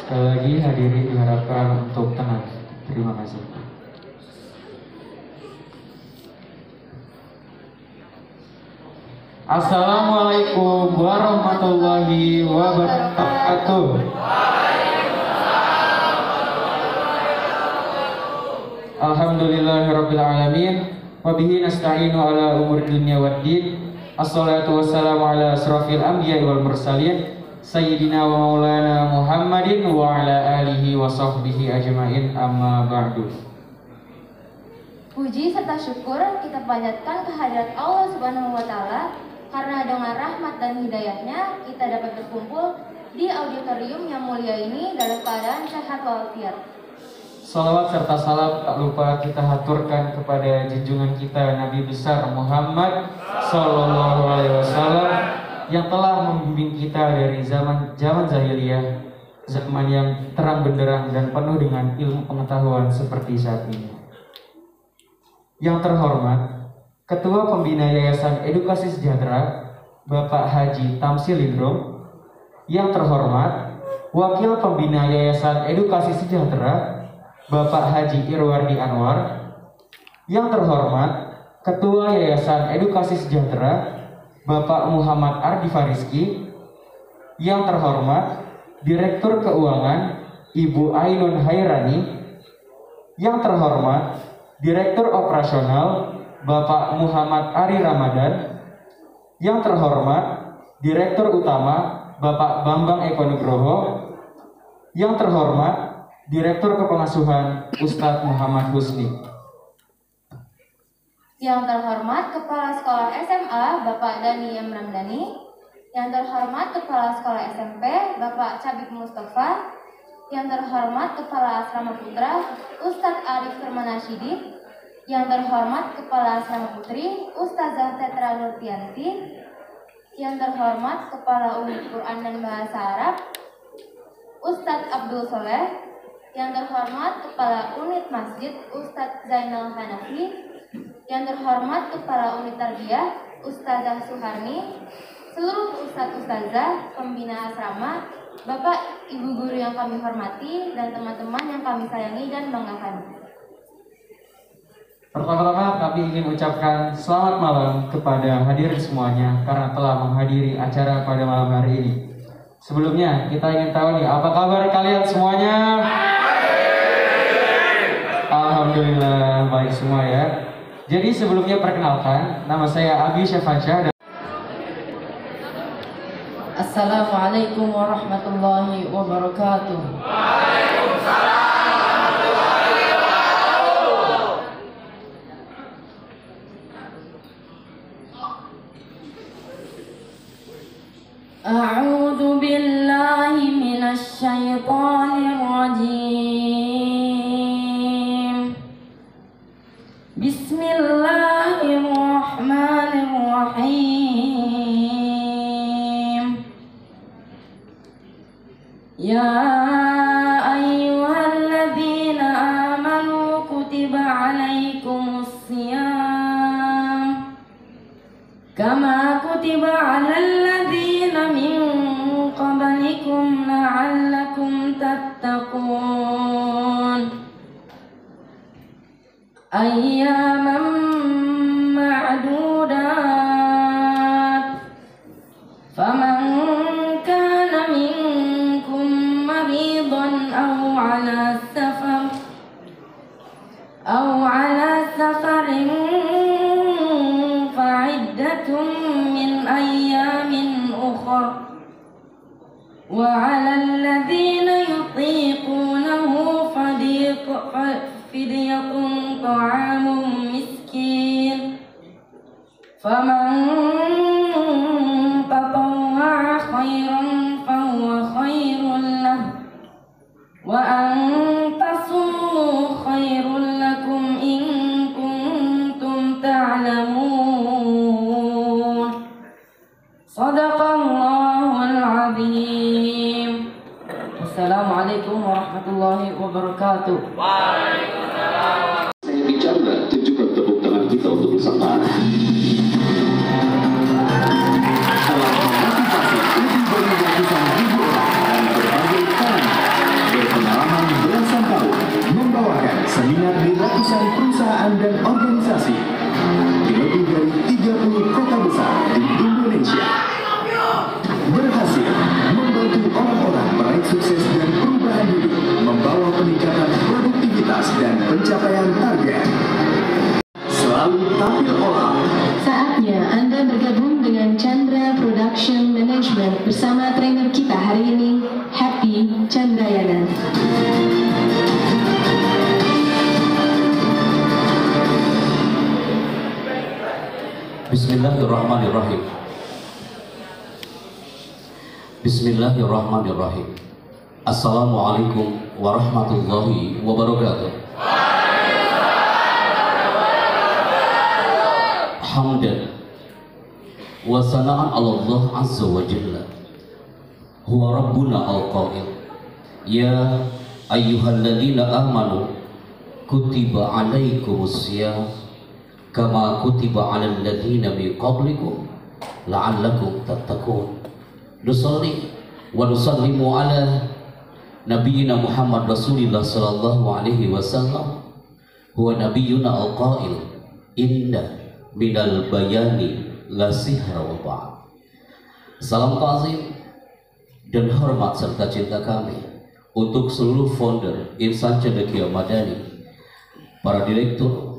Sekali lagi hadirin diharapkan untuk tenang. Terima kasih. Assalamualaikum warahmatullahi wabarakatuh. Alhamdulillahirabbil alamin wa bihi nasta'inu ala umuri dunya waddin. Assalatu wassalamu ala asrofil anbiya'i wal mursalin Sayyidina wa maulana Muhammadin wa ala alihi wa sahbihi ajma'in, amma ba'du. Puji serta syukur kita panjatkan kehadirat Allah Subhanahu wa Ta'ala, karena dengan rahmat dan hidayahnya kita dapat berkumpul di auditorium yang mulia ini dalam keadaan sehat walafiat. Salawat serta salam tak lupa kita haturkan kepada junjungan kita Nabi besar Muhammad Sallallahu Alaihi Wasallam yang telah membimbing kita dari zaman jahiliyah, zaman yang terang benderang dan penuh dengan ilmu pengetahuan seperti saat ini. Yang terhormat Ketua Pembina Yayasan Edukasi Sejahtera Bapak Haji Tamsil Lindrom, yang terhormat Wakil Pembina Yayasan Edukasi Sejahtera Bapak Haji Irwardi Anwar, yang terhormat Ketua Yayasan Edukasi Sejahtera Bapak Muhammad Ardi Fariski, yang terhormat Direktur Keuangan Ibu Ainun Hairani, yang terhormat Direktur Operasional Bapak Muhammad Ari Ramadan, yang terhormat Direktur Utama Bapak Bambang Eko Nugroho, yang terhormat Direktur Kepengasuhan Ustadz Muhammad Husni, yang terhormat Kepala Sekolah SMA Bapak Dani M. Ramdhani, yang terhormat Kepala Sekolah SMP Bapak Cabib Mustafa, yang terhormat Kepala Asrama Putra Ustadz Arif Firman Syiddiq, yang terhormat Kepala Asrama Putri Ustazah Tetra Nurtianti, yang terhormat Kepala Unit Quran dan Bahasa Arab Ustadz Abdul Soleh, yang terhormat Kepala Unit Masjid Ustadz Zainal Hanafi, yang terhormat Kepala Unit Tarbiyah Ustazah Suharni, seluruh ustadz-ustazah, pembina asrama, Bapak Ibu guru yang kami hormati, dan teman-teman yang kami sayangi dan banggakan. Pertama-tama kami ingin ucapkan selamat malam kepada hadirin semuanya karena telah menghadiri acara pada malam hari ini. Sebelumnya kita ingin tahu nih, apa kabar kalian semuanya? Alhamdulillah baik semua ya. Jadi sebelumnya perkenalkan, nama saya Abi Syafansyah. Assalamualaikum warahmatullahi wabarakatuh. Waalaikumsalam warahmatullahi wabarakatuh. A'udzu billahi minasy syaithanir rajim. Bismillahirrahmanirrahim. Ya ayyuhalladzina amanu kutiba alaikumus shiyam kama kutiba alal ladzina min qablikum la'allakum tattaqun. Ayyaman ma'dudat. Faman kana minkum maridan aw ala safarin fa'iddatun min ayyamin ukhra. Wa 'alal ladzina yutiqunahu fidyatun ta'amun miskin. Faman tatawwa'a khairan fahuwa khairun lah. Wa an tasummu khairun lakum in kuntum ta'lamun. Shadaqallahul azim. Assalamualaikum warahmatullahi wabarakatuh. Waalaikumsalam. Saya bicara, tunjukkan tepuk tangan kita untuk bersama. Salam motivasi lebih banyak ratusan ribu orang dan berbagai kalangan. berseminat di ratusan perusahaan dan organisasi di lebih dari 30 kota besar di Indonesia. Berhasil membantu orang-orang meraih sukses dan perubahan hidup, membawa peningkatan produktivitas dan pencapaian target. Selalu tampil olah. Saatnya Anda bergabung dengan Chandra Production Management bersama trainer kita hari ini, Happy Chandrayana. Bismillahirrahmanirrahim. Bismillahirrahmanirrahim. Assalamualaikum warahmatullahi wabarakatuh. Hamdan wa sana'an Allah azza wa jalla. Huwa rabbuna al-qail. Ya ayyuhalladzina amanu kutiba alaikumus siyam kama kutiba alal ladzina min qablikum la'allakum tattaqun. Nusalli wa nusallimu ala nabiyyina Muhammad Rasulillah sallallahu alaihi wasallam huwa nabiyyuna al-qail inna minal bayani la sihra wa ba'd. Salam ta'zim dan hormat serta cinta kami untuk seluruh founder Insan Cendekia Madani, para direktur,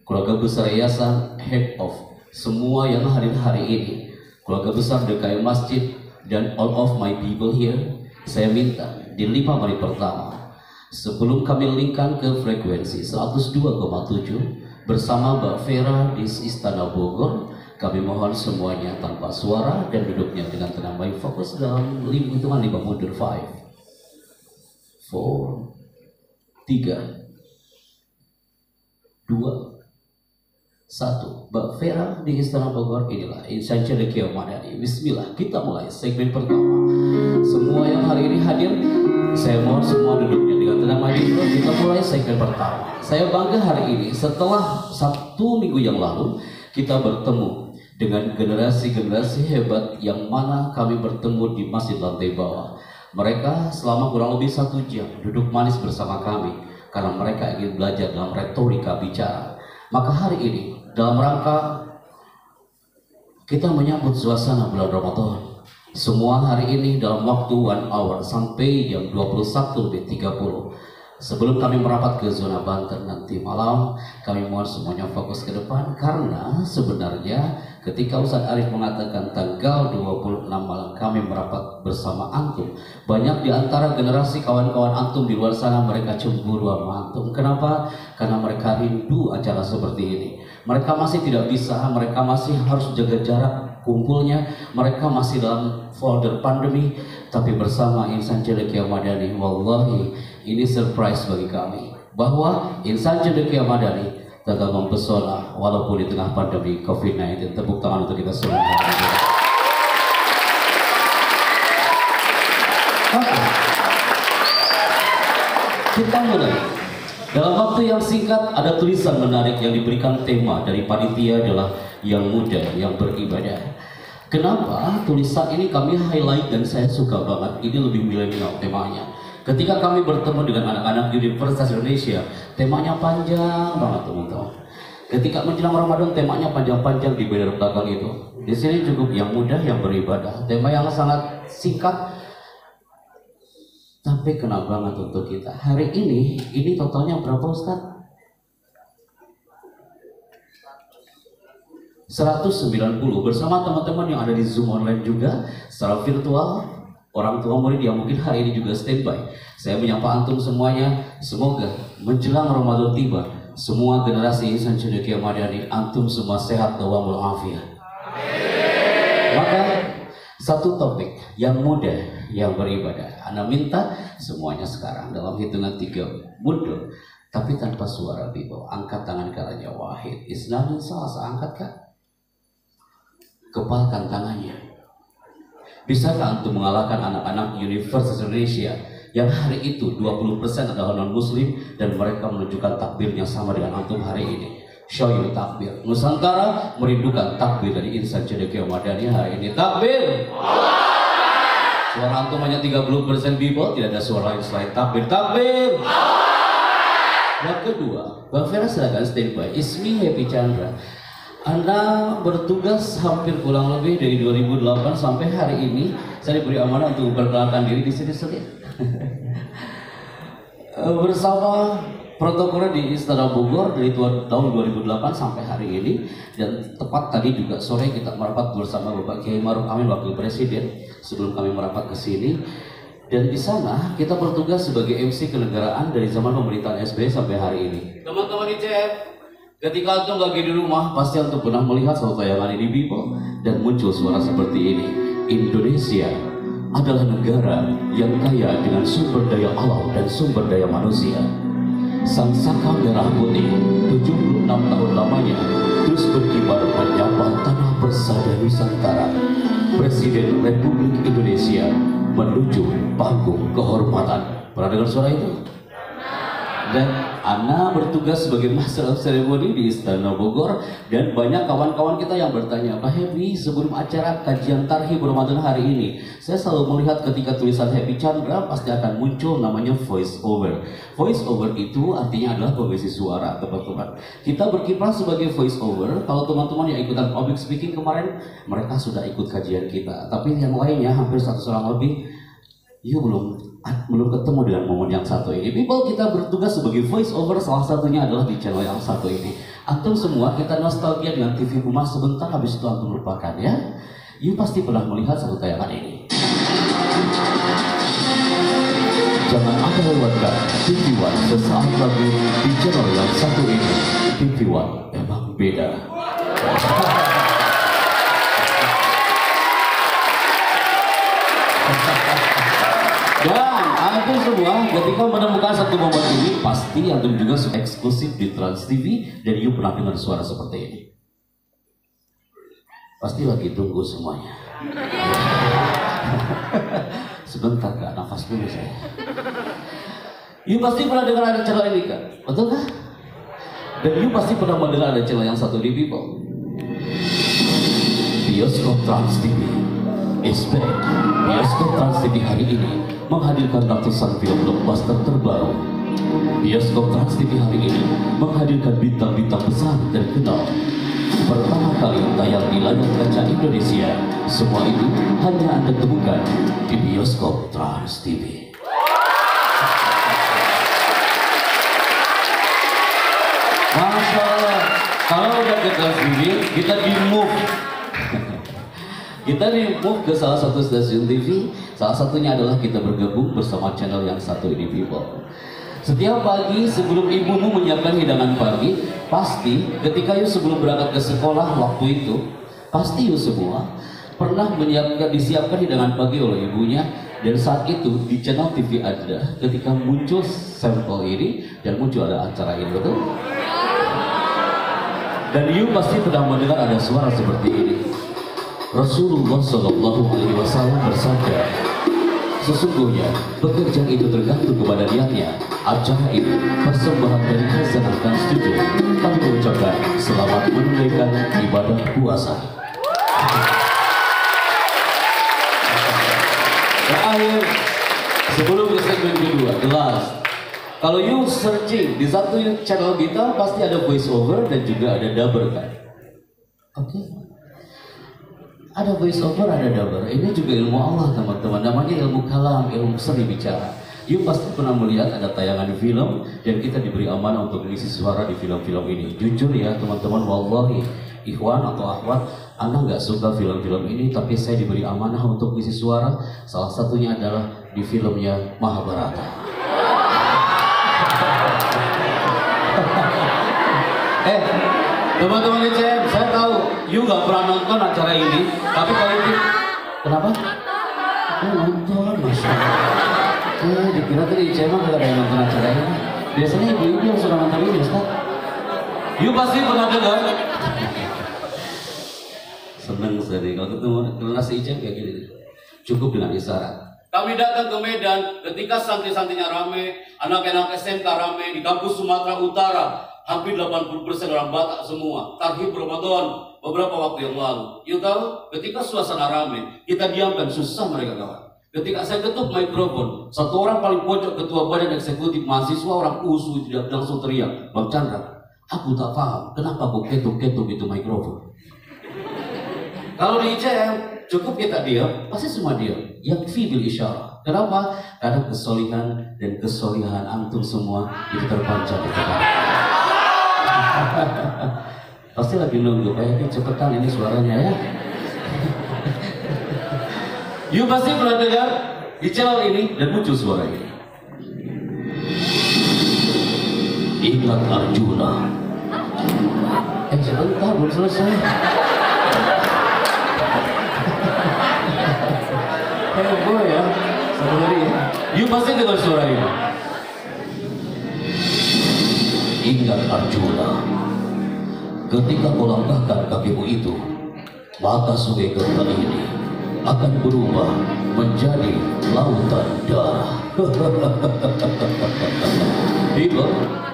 keluarga besar yayasan, head of semua yang hadir hari ini, keluarga besar DKI Masjid, dan all of my people here. Saya minta di 5 menit pertama sebelum kami linkkan ke frekuensi 102,7 bersama Mbak Vera di Istana Bogor, kami mohon semuanya tanpa suara dan duduknya dengan tenang, baik, fokus dalam hitungan 5 mundur. 5 4 3 2 1. Mbak Vera di Istana Bogor, inilah Insan Cendekia Madani. Bismillah, kita mulai segmen pertama. Semua yang hari ini hadir, saya mohon semua duduknya dengan tenang maju. Kita mulai segmen pertama. Saya bangga hari ini setelah 1 minggu yang lalu kita bertemu dengan generasi-generasi hebat yang mana kami bertemu di Masjid Lantai Bawah. Mereka selama kurang lebih 1 jam duduk manis bersama kami karena mereka ingin belajar dalam retorika bicara. Maka hari ini dalam rangka kita menyambut suasana bulan Ramadan, semua hari ini dalam waktu 1 hour sampai jam 21:30 sebelum kami merapat ke zona Banten nanti malam, kami mohon semuanya fokus ke depan karena sebenarnya ketika Ustaz Arif mengatakan tanggal 26 malam kami merapat bersama antum, banyak di antara generasi kawan-kawan antum di luar sana mereka cemburu sama antum. Kenapa? Karena mereka rindu acara seperti ini. Mereka masih tidak bisa, mereka masih harus jaga jarak kumpulnya, mereka masih dalam folder pandemi, tapi bersama Insan Cendekia Madani, wallahi ini surprise bagi kami bahwa Insan Cendekia Madani tetap mempesona walaupun di tengah pandemi COVID-19. Tepuk tangan untuk kita semua. Kita mulai. Dalam waktu yang singkat ada tulisan menarik yang diberikan tema dari panitia adalah yang muda yang beribadah. Kenapa tulisan ini kami highlight dan saya suka banget, ini lebih milenial temanya. Ketika kami bertemu dengan anak-anak Universitas Indonesia, temanya panjang banget teman-teman. Ketika menjelang Ramadan, temanya panjang-panjang di banner belakang itu. Di sini cukup yang muda yang beribadah, tema yang sangat singkat, tapi kena banget untuk kita. Hari ini totalnya berapa Ustaz? 190 bersama teman-teman yang ada di Zoom online juga secara virtual, orang tua murid yang mungkin hari ini juga standby. Saya menyapa antum semuanya, semoga menjelang Ramadan tiba, semua generasi Insan Cendekia Madani, antum semua sehat dawamul afiyah. Maka satu topik yang muda yang beribadah, Anda minta semuanya sekarang dalam hitungan 3 mundur, tapi tanpa suara people. Angkat tangan kalanya wahid isnanin salasa, angkat kak, kepalkan tangannya. Bisakah antum mengalahkan anak-anak Universitas Indonesia yang hari itu 20% adalah non-muslim dan mereka menunjukkan takbirnya sama dengan antum hari ini? Show you takbir. Nusantara merindukan takbir dari Insan Cendekia Madani hari ini. Takbir. Suara antum hanya 30% people, tidak ada suara lain selain takbir. Takbir. Yang kedua, Bang Vera silakan standby. Ismi Happy Chandra. Anda bertugas hampir kurang lebih dari 2008 sampai hari ini. Saya diberi amanah untuk memperkenalkan diri di sini bersama protokoler di Istana Bogor dari tahun 2008 sampai hari ini, dan tepat tadi juga sore kita merapat bersama Bapak Kiai Maruf Amin Wakil Presiden sebelum kami merapat ke sini. Dan di sana kita bertugas sebagai MC kenegaraan dari zaman pemerintahan SBY sampai hari ini. Teman-teman ICF, ketika antum lagi di rumah pasti antum pernah melihat satu tayangan ini People dan muncul suara seperti ini. Indonesia adalah negara yang kaya dengan sumber daya alam dan sumber daya manusia. Sang saka merah putih 76 tahun lamanya terus berkibar menyapa tanah persada Nusantara. Presiden Republik Indonesia menuju panggung kehormatan. Pernah dengar suara itu? Dan Ana bertugas sebagai Master of Ceremony di Istana Bogor, dan banyak kawan-kawan kita yang bertanya, Pak Happy, sebelum acara kajian Tarhib Ramadan hari ini, saya selalu melihat ketika tulisan Happy Chandra pasti akan muncul namanya voice over. Voice over itu artinya adalah pengisi suara, teman-teman. Kita berkiprah sebagai voice over. Kalau teman-teman yang ikutan public speaking kemarin, mereka sudah ikut kajian kita. Tapi yang lainnya hampir 100 orang lebih, belum ketemu dengan momen yang satu ini. People, kita bertugas sebagai voice over, salah satunya adalah di channel yang satu ini. Antum semua kita nostalgia dengan TV rumah sebentar, habis itu antum lupakan ya. You pasti pernah melihat satu tayangan ini. Jangan Anda lewatkan TV One sesaat lagi di channel yang satu ini. TV One emang beda. Dan antum semua ketika menemukan satu momen ini, pasti antum juga suka eksklusif di Trans TV, dan you pernah dengar suara seperti ini. Pasti lagi tunggu semuanya. Sebentar Kak, nafas dulu saya. You pasti pernah dengar ada channel ini kan? Betul kan? Dan you pasti pernah mendengar ada channel yang satu di People. Bioskop Trans TV is back. Bioskop Trans TV hari ini menghadirkan ratusan film blockbuster terbaru. Bioskop Trans TV hari ini menghadirkan bintang-bintang besar terkenal. Pertama kali tayang di layar kaca Indonesia. Semua itu hanya Anda temukan di Bioskop Trans TV. Masya Allah, kalau udah ke Trans TV, kita di-move. Kita di-move ke salah satu stasiun TV. Salah satunya adalah kita bergabung bersama channel yang satu ini People. Setiap pagi sebelum ibumu menyiapkan hidangan pagi, pasti ketika you sebelum berangkat ke sekolah waktu itu, pasti you semua pernah disiapkan hidangan pagi oleh ibunya. Dan saat itu di channel TV ada ketika muncul sampel ini dan muncul ada acara ini, betul? Dan you pasti pernah mendengar ada suara seperti ini. Rasulullah Shallallahu Alaihi Wasallam bersabda, sesungguhnya pekerjaan itu tergantung kepada niatnya. Acara ini persembahan dari khazanah Trans TV. Kami mengucapkan selamat menunaikan ibadah puasa. Terakhir, sebelum ke segmen kedua, jelas. Kalau you searching di satu channel kita pasti ada voice over dan juga ada dubber kan? Oke. Ada voice over, ada dubber. Ini juga ilmu Allah teman-teman. Namanya ilmu kalam, ilmu seni bicara. You pasti pernah melihat ada tayangan film dan kita diberi amanah untuk mengisi suara di film-film ini. Jujur ya teman-teman, wallahi, ikhwan atau akhwat, Anda nggak suka film-film ini, tapi saya diberi amanah untuk mengisi suara. Salah satunya adalah di filmnya Mahabharata. Teman-teman ICM, saya tahu you nggak pernah nonton acara ini, tapi kalau itu kenapa? Nonton, Masya Allah. Dikira tadi ICM nggak ada yang nonton acara ini. Biasanya ibu-ibu yang suka nonton ini, Ustaz. You pasti pernah dengar. Seneng sekali kalau ketemu generasi ICM kayak gini. Cukup dengan isyarat. Kami datang ke Medan ketika santri-santrinya rame, anak-anak SMK rame di kampus Sumatera Utara. Hampir 80% orang Batak semua. Tarhib Ramadan beberapa waktu yang lalu. You tahu, ketika suasana ramai, kita diamkan, susah mereka kawan. Ketika saya ketuk mikrofon, satu orang paling pojok ketua badan eksekutif mahasiswa orang USU tidak langsung teriak, Bang Chandra, aku tak paham kenapa kau ketuk-ketuk itu mikrofon. Kalau di ICM cukup kita diam, pasti semua diam. Yang bil isyarah. Kenapa? Karena kesolihan dan kesolihan antum semua itu terpancar di depan. Pasti lagi nunggu, kayaknya cepetan ini suaranya ya. You pasti pernah dengar di channel ini dan muncul suara ini. Ingat Arjuna. Sebentar belum selesai. Heboh ya, satu hari ya. You pasti dengar suara ini. Ingat Arjuna. Ketika kau langkahkan kakimu itu, maka sungai Ganga ini akan berubah menjadi lautan darah. Itu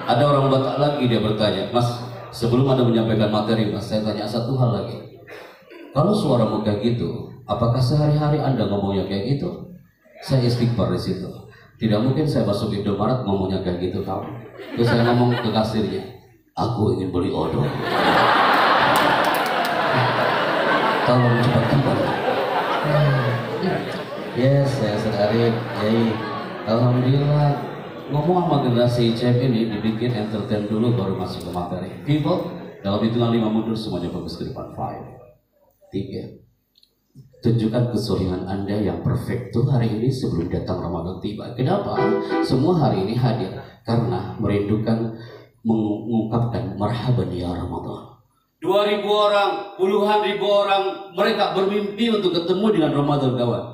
ada orang Batak lagi, dia bertanya, Mas, sebelum Anda menyampaikan materi, Mas, saya tanya satu hal lagi. Kalau suaramu kayak gitu, apakah sehari-hari Anda ngomongnya kayak gitu? Saya istighfar di situ. Tidak mungkin saya masuk Indomaret ngomongnya kayak gitu kamu. Terus saya ngomong ke kasirnya, aku ingin beli odol. Tolong cepat kembali. Yes, saya sadari. Jadi, alhamdulillah ngomong sama generasi ICM ini dibikin entertain dulu baru masuk ke materi. People, dalam hitungan 5 mundur semuanya fokus ke depan. 5, 3. Tunjukkan kesolihan Anda yang perfect tuh hari ini sebelum datang Ramadan tiba. Kenapa? Semua hari ini hadir karena merindukan, mengungkapkan marhaban ya Ramadan. 2.000 orang, puluhan ribu orang, mereka bermimpi untuk ketemu dengan Ramadan kawan.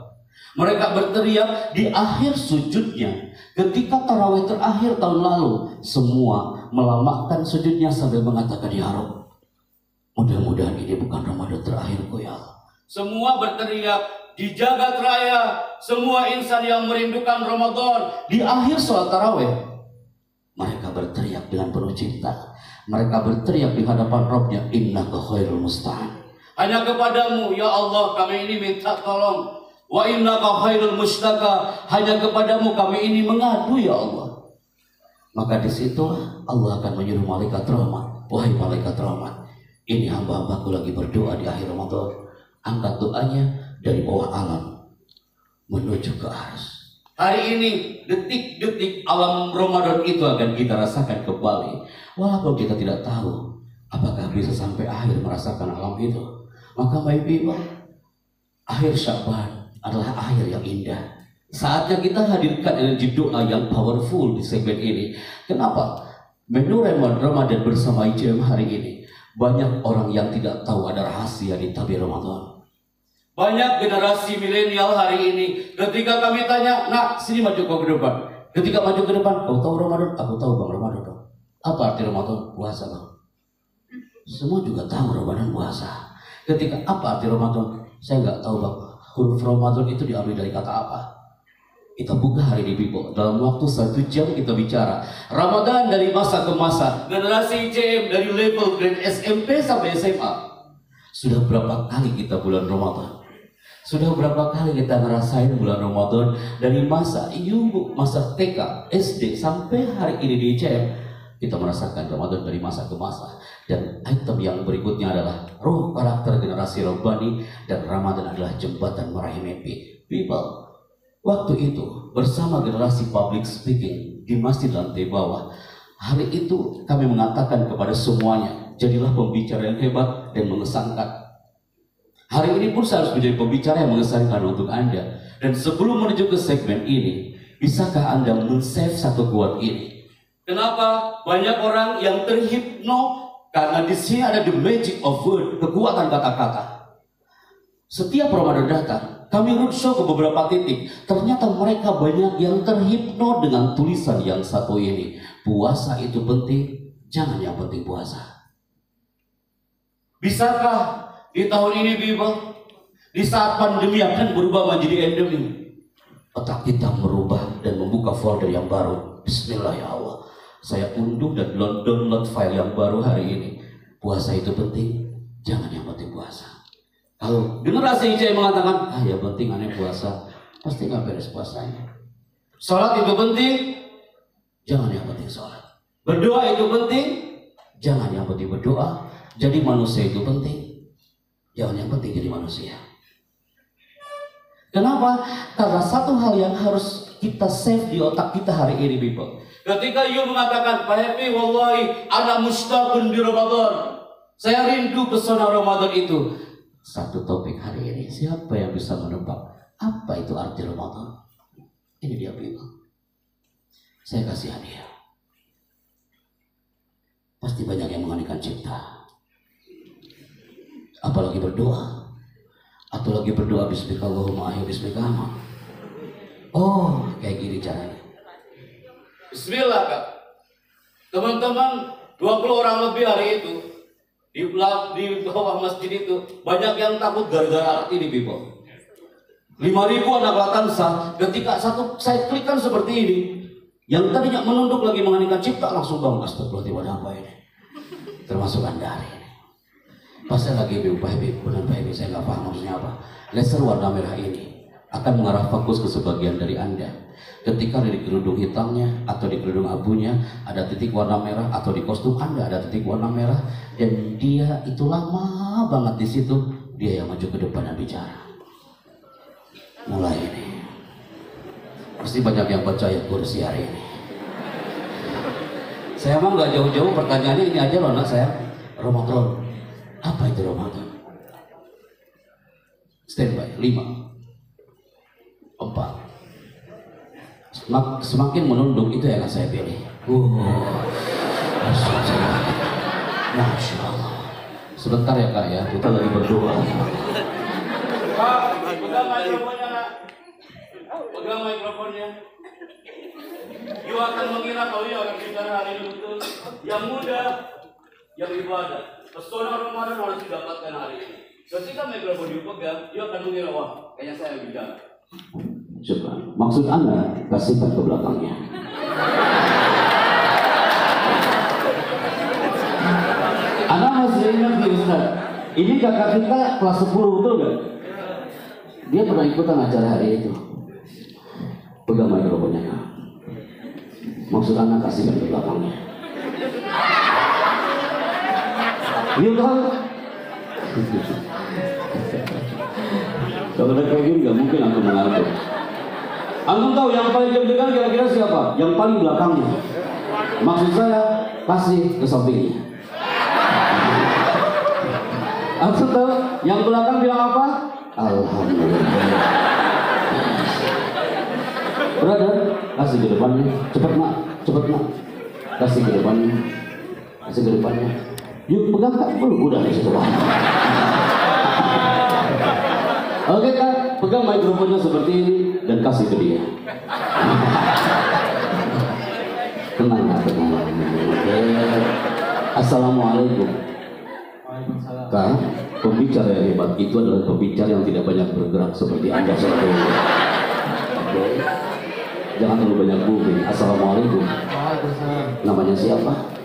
Mereka berteriak di akhir sujudnya. Ketika tarawih terakhir tahun lalu, semua melambaikan sujudnya sambil mengatakan ya Rabb, mudah-mudahan ini bukan Ramadan terakhirku ya. Semua berteriak di jagat raya, semua insan yang merindukan Ramadan di akhir sholat tarawih. Mereka berteriak dengan penuh cinta. Mereka berteriak di hadapan Rabbnya, innaka khairul musta'an. Hanya kepadamu ya Allah kami ini minta tolong. Wa innaka khairul mustaka, hanya kepadamu kami ini mengadu ya Allah. Maka disitulah Allah akan menyuruh malaikat rahmat, wahai malaikat rahmat, ini hamba-hambaku lagi berdoa di akhir Ramadan. Angkat doanya dari bawah alam menuju ke aras. Hari ini detik-detik alam Ramadan itu akan kita rasakan kembali. Walaupun kita tidak tahu apakah bisa sampai akhir merasakan alam itu. Maka my people, akhir Sya'ban adalah akhir yang indah. Saatnya kita hadirkan energi doa yang powerful di segmen ini. Kenapa? Menu Ramadan bersama ICM hari ini, banyak orang yang tidak tahu ada rahasia di tabir Ramadan. Banyak generasi milenial hari ini, ketika kami tanya, nak sini maju kau ke depan. Ketika maju ke depan, kau tahu Ramadan? Aku tahu bang Ramadan bang. Apa arti Ramadan? Puasa bang. Semua juga tahu Ramadan puasa. Ketika apa arti Ramadan? Saya nggak tahu bang. Huruf Ramadan itu diambil dari kata apa? Kita buka hari ini Bibo. Dalam waktu 1 jam kita bicara Ramadan dari masa ke masa. Generasi ICM dari level grade SMP sampai SMA. Sudah berapa kali kita bulan Ramadan? Sudah berapa kali kita ngerasain bulan Ramadan dari masa masa TK, SD sampai hari ini di ICM. Kita merasakan Ramadan dari masa ke masa. Dan item yang berikutnya adalah roh karakter generasi Rabbani, dan Ramadan adalah jembatan meraih mimpi. People, waktu itu bersama generasi public speaking di masjid lantai bawah, hari itu kami mengatakan kepada semuanya, jadilah pembicara yang hebat dan mengesankan. Hari ini pun saya harus menjadi pembicara yang mengesankan untuk Anda. Dan sebelum menuju ke segmen ini, bisakah Anda men-save satu quote ini? Kenapa banyak orang yang terhipno? Karena di sini ada the magic of word, kekuatan kata-kata. Setiap Ramadan datang, kami roadshow ke beberapa titik. Ternyata mereka banyak yang terhipno dengan tulisan yang satu ini. Puasa itu penting, jangan yang penting puasa. Bisakah di tahun ini Bible, di saat pandemi akan berubah menjadi endemi, otak kita merubah dan membuka folder yang baru. Bismillah ya Allah, saya unduh dan download file yang baru hari ini. Puasa itu penting, jangan yang penting puasa. Kalau generasi ICM mengatakan, yang penting aneh puasa, pasti nggak beres puasanya. Sholat itu penting, jangan yang penting sholat. Berdoa itu penting, jangan yang penting berdoa. Jadi manusia itu penting, jangan yang penting jadi manusia. Kenapa? Karena satu hal yang harus kita save di otak kita hari ini, people. Ketika you mengatakan, Pak Happy, wallahi, ana mushtaqun di Ramadan. Saya rindu pesona Ramadan itu. Satu topik hari ini, siapa yang bisa menebak apa itu arti Ramadan? Ini dia, people. Saya kasih hadiah. Pasti banyak yang menganikan cipta. Apalagi berdoa. Atau lagi berdoa bismika Allahumma ahi bismika amal. Oh, kayak gini caranya. Bismillah, Kak. Teman-teman, 20 orang lebih hari itu di bawah masjid itu banyak yang takut gara-gara arti ini, people. 5.000 anak Latansa ketika saya klikkan seperti ini, yang tadinya menunduk lagi menganikan cipta langsung bangun. Astagfirullahaladzim, ada apa ini? Termasuk Anda hari ini. Pas saya lagi benar Pak, saya nggak paham maksudnya apa. Laser warna merah ini akan mengarah fokus ke sebagian dari Anda. Ketika di kerudung hitamnya atau di kerudung abunya ada titik warna merah, atau di kostum Anda ada titik warna merah, dan dia itu lama banget di situ, dia yang maju ke depan dan bicara. Mulai ini, pasti banyak yang baca ayat kursi hari ini. Saya emang nggak jauh-jauh, pertanyaannya ini aja loh, anak saya. Ramadan. Apa itu Ramadan? Standby. 5, 4. Semakin menunduk itu yang saya pilih. Masya Allah. Sebentar ya Kak ya, kita lagi berdoa. Pak, pegang mikrofonnya Nak. Pegang mikrofonnya. You akan mengira kalau you akan bicara hari ini betul. Yang muda, yang ibadah. Pesona Ramadan harus didapatkan hari ini. Ketika mikrofon dipegang, you akan mengira, wah, kayaknya saya yang bicara. Coba, maksud Anda kasihkan ke belakangnya. Anda masih ingat di Ustaz? Ini kakak kita kelas 10, betul nggak? Dia pernah ikutan acara hari itu. Pegang mikrofonnya. Maksud Anda kasihkan ke belakangnya. Iya kan? Kalau udah kayak gini nggak mungkin aku mengatur. Antum tahu yang paling deg-degan kira-kira siapa? Yang paling belakangnya. Maksud saya kasih ke sampingnya. Antum tahu yang belakang bilang apa? Alhamdulillah. Brother, kasih ke depannya. Cepat nak, cepat nak. Kasih ke depannya. Kasih ke depannya. Yuk pegang Kak, udah di situ. Oke Kak, pegang mikrofonnya seperti ini dan kasih ke dia. Tenang Kak, tenang. Oke. Assalamualaikum. Kak, pembicara yang hebat itu adalah pembicara yang tidak banyak bergerak seperti Anda seperti ini. Oke. Jangan terlalu banyak booming. Assalamualaikum. Namanya siapa?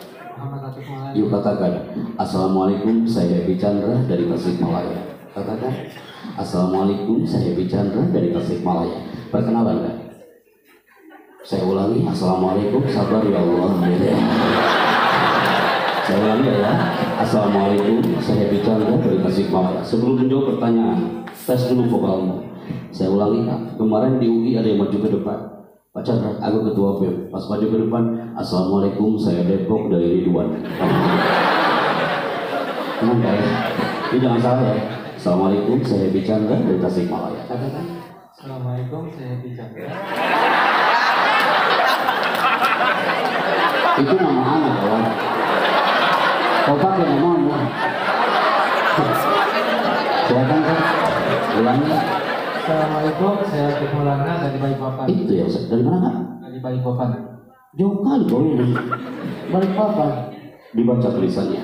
Yuk katakan, Assalamualaikum, saya Happy Chandra dari Tasikmalaya. Katakan, Assalamualaikum, saya Happy Chandra dari Tasikmalaya. Perkenalan kan? Saya ulangi, Assalamualaikum, sabar ya Allah. Saya ulangi ya, Assalamualaikum, saya Happy Chandra dari Tasikmalaya. Sebelum menjawab pertanyaan, tes dulu vokalmu. Saya ulangi Kak, kemarin di UI ada yang maju ke depan. Pak Chandra, aku ketua BEM. Pas maju ke depan, Assalamualaikum, saya Depok dari Ridwan. Tenang ya, ini jangan salah ya. Assalamualaikum, saya Happy Chandra dari Tasikmalaya. Assalamualaikum, saya Happy Chandra. Itu nama anak kawan. Kau pakai nama. Silakan Kak, ulangi. Assalamualaikum, saya Atief Maulana dari Balikpapan. Itu ya, dari mana Kak? Dari Balikpapan. Jauh kali kau ini. Balikpapan. Dibaca tulisannya.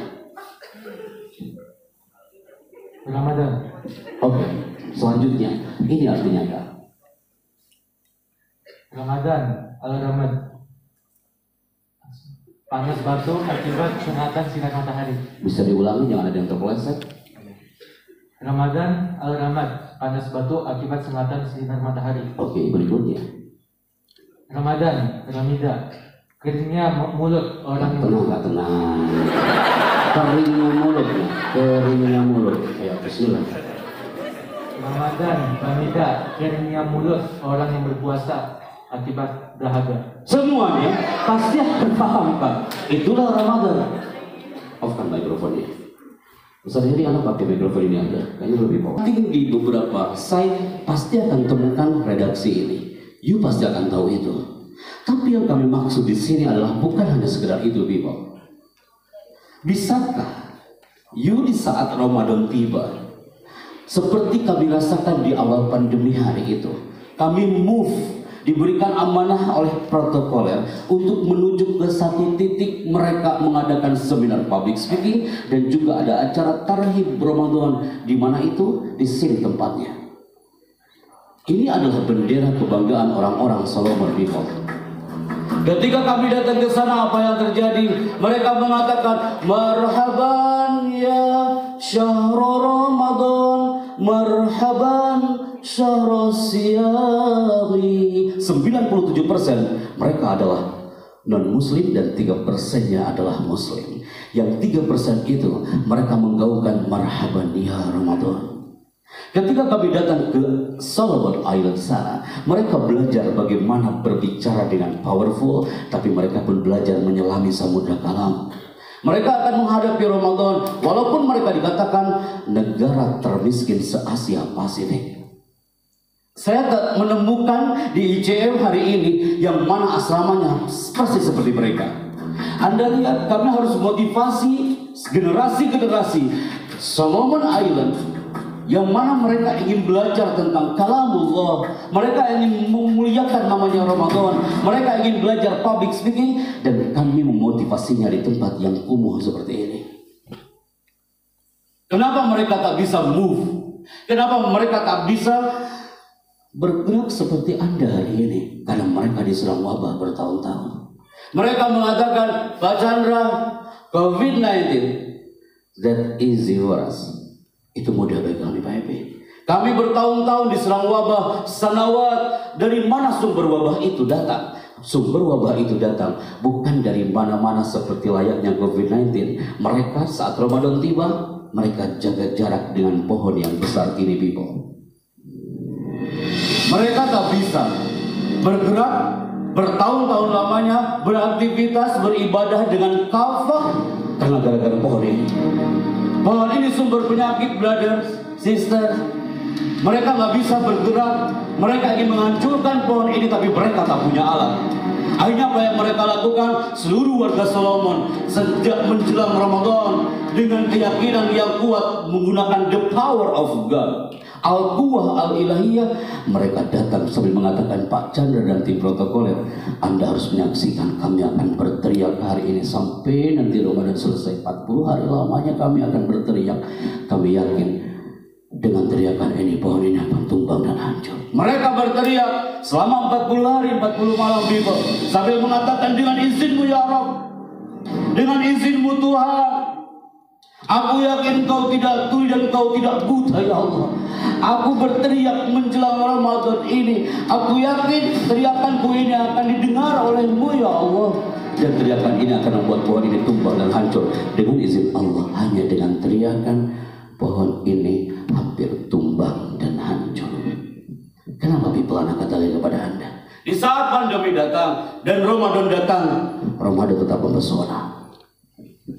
Ramadan. Oke, selanjutnya ini artinya Kak. Ramadan, al-Ramad. Panas batu akibat sengatan sinar matahari. Bisa diulangi, jangan ada yang terpeleset. Ramadan, al-Ramad. panas batuk akibat sengatan sinar matahari. Oke, berikutnya. Ramadan, Ramida, keringnya mulut orang yang Tenang. Keringnya mulut. Ya, bismillah. Ramadan, Ramida, keringnya mulut orang yang berpuasa akibat dahaga. Semuanya pasti akan paham, Pak. Itulah Ramadan. Offkan mikrofonnya. Ustaz ini anak pakai mikrofon ini aja, kayaknya lebih pokok. Di beberapa site pasti akan temukan redaksi ini. You pasti akan tahu itu. Tapi yang kami maksud di sini adalah bukan hanya sekedar itu, people. Bisakah you di saat Ramadan tiba, seperti kami rasakan di awal pandemi hari itu, kami diberikan amanah oleh protokoler untuk menuju ke satu titik mereka mengadakan seminar public speaking dan juga ada acara tarhib Ramadan di mana itu di sini tempatnya. Ini adalah bendera kebanggaan orang-orang Solomon people. Ketika kami datang ke sana, apa yang terjadi? Mereka mengatakan, marhaban ya syahrul Ramadan, marhaban syahrul siyami. 97% mereka adalah non-muslim dan 3%-nya adalah muslim. Yang 3% itu mereka menggaungkan marhaban ya Ramadan. Ketika kami datang ke Solomon Island sana, mereka belajar bagaimana berbicara dengan powerful, tapi mereka pun belajar menyelami samudra kalam. Mereka akan menghadapi Ramadan, walaupun mereka dikatakan negara termiskin se-Asia Pasifik. Saya tak menemukan di ICM hari ini yang mana asramanya persis seperti mereka. Anda lihat, kami harus motivasi generasi-generasi Solomon Island yang mana mereka ingin belajar tentang kalamullah, mereka ingin memuliakan namanya Ramadan, mereka ingin belajar public speaking, dan kami memotivasinya di tempat yang kumuh seperti ini. Kenapa mereka tak bisa move? Kenapa mereka tak bisa bergerak seperti Anda hari ini? Karena mereka diserang wabah bertahun-tahun. Mereka mengatakan, Pak Chandra, COVID-19 that easy for us. Itu mudah bagi kami, Pak Epi. Kami bertahun-tahun diserang wabah sanawat. Dari mana sumber wabah itu datang? Sumber wabah itu datang bukan dari mana-mana seperti layaknya COVID-19. Mereka saat Ramadan tiba, mereka jaga jarak dengan pohon yang besar ini, people. Mereka tak bisa bergerak bertahun-tahun lamanya, beraktivitas, beribadah dengan kafah karena gara-gara pohon ini. Pohon ini sumber penyakit, brother, sister. Mereka nggak bisa bergerak. Mereka ingin menghancurkan pohon ini, tapi mereka tak punya alat. Akhirnya apa yang mereka lakukan? Seluruh warga Solomon sejak menjelang Ramadan dengan keyakinan yang kuat menggunakan the power of God, al-quwah al-ilahiyah, mereka datang sambil mengatakan, Pak Chandra dan tim protokoler, Anda harus menyaksikan, kami akan berteriak hari ini sampai nanti Ramadan selesai. 40 hari lamanya kami akan berteriak. Kami yakin dengan teriakan ini pohon ini akan tumbang dan hancur. Mereka berteriak selama 40 hari 40 malam, people, sambil mengatakan, dengan izinmu ya Rabb, dengan izinmu Tuhan, aku yakin kau tidak tuli dan kau tidak buta ya Allah. Aku berteriak menjelang Ramadan ini. Aku yakin teriakanku ini akan didengar olehmu ya Allah. Dan teriakan ini akan membuat pohon ini tumbang dan hancur. Dengan izin Allah, hanya dengan teriakan pohon ini hampir tumbang dan hancur. Kenapa people anak katakan kepada Anda? Di saat pandemi datang dan Ramadan datang, Ramadan tetap mempesona.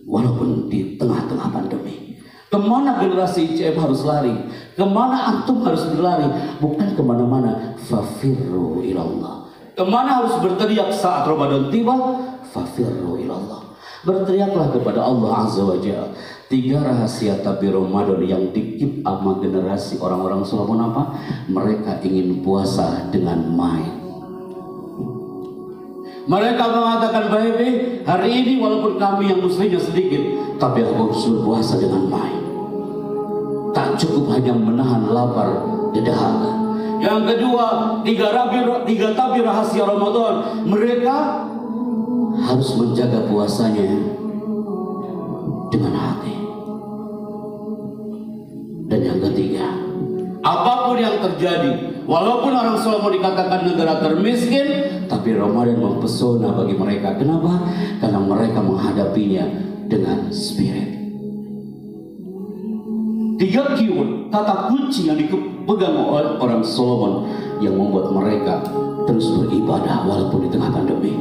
Walaupun di tengah-tengah pandemi. Kemana generasi ICM harus lari? Kemana antum harus berlari? Bukan kemana-mana. Fafirru ilallah. Kemana harus berteriak saat Ramadan tiba? Fafirru ilallah. Berteriaklah kepada Allah Azza wa Jalla. 3 rahasia tabir Ramadan yang dikip sama generasi orang-orang Solomon apa? Mereka ingin puasa dengan main. Mereka mengatakan, baik, hari ini walaupun kami yang muslimnya sedikit, tapi aku harus berpuasa dengan main. Tak cukup hanya menahan lapar dan dahaga. Yang kedua, 3 tabir rahasia Ramadan. Mereka harus menjaga puasanya dengan hati. Dan yang ketiga, apapun terjadi. Walaupun orang Salomo dikatakan negara termiskin, tapi Ramadan mempesona bagi mereka. Kenapa? Karena mereka menghadapinya dengan spirit. 3 keyword, kata kunci yang dipegang oleh orang Solomon yang membuat mereka terus beribadah walaupun di tengah pandemi.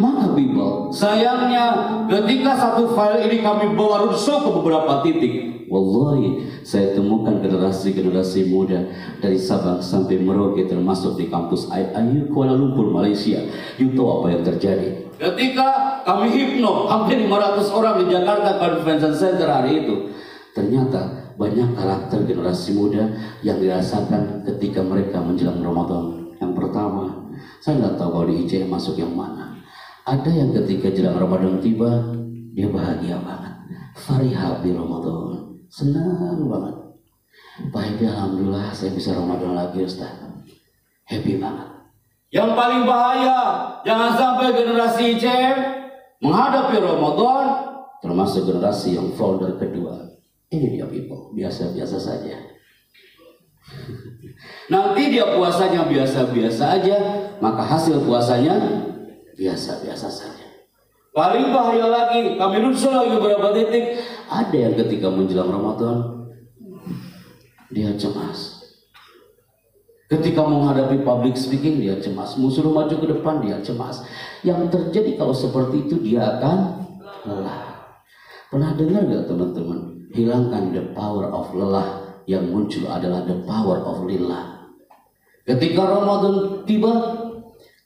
Maka Bible, sayangnya ketika satu file ini kami bawa roadshow ke beberapa titik, wallahi saya temukan generasi-generasi muda dari Sabang sampai Merauke, termasuk di kampus IAIU Kuala Lumpur, Malaysia. You tahu apa yang terjadi? Ketika kami hipno hampir 500 orang di Jakarta Convention Center hari itu, ternyata banyak karakter generasi muda yang dirasakan ketika mereka menjelang Ramadan. Yang pertama, saya nggak tahu kalau di ICM masuk yang mana. Ada yang ketika jelang Ramadan tiba, dia bahagia banget. Farihah bi Ramadan, senang banget. Baik, alhamdulillah saya bisa Ramadan lagi, Ustaz. Happy banget. Yang paling bahaya, jangan sampai generasi ICM menghadapi Ramadan, termasuk generasi yang founder kedua. Ini dia people, biasa-biasa saja. Nanti dia puasanya biasa-biasa aja, maka hasil puasanya biasa-biasa saja. Paling bahaya lagi, kami rusuh lagi beberapa titik. Ada yang ketika menjelang Ramadan, dia cemas. Ketika menghadapi public speaking, dia cemas. Suruh maju ke depan, dia cemas. Yang terjadi kalau seperti itu, dia akan lelah. Pernah dengar gak teman-teman? Hilangkan the power of lelah, yang muncul adalah the power of lillah. Ketika Ramadan tiba,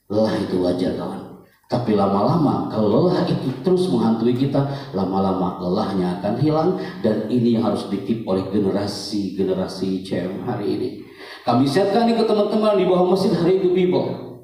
lelah itu wajar kawan. Tapi lama-lama kalau lelah itu terus menghantui kita, lama-lama lelahnya akan hilang. Dan ini yang harus dikip oleh generasi ICM hari ini. Kami siapkan ini ke teman-teman di bawah masjid hari itu people.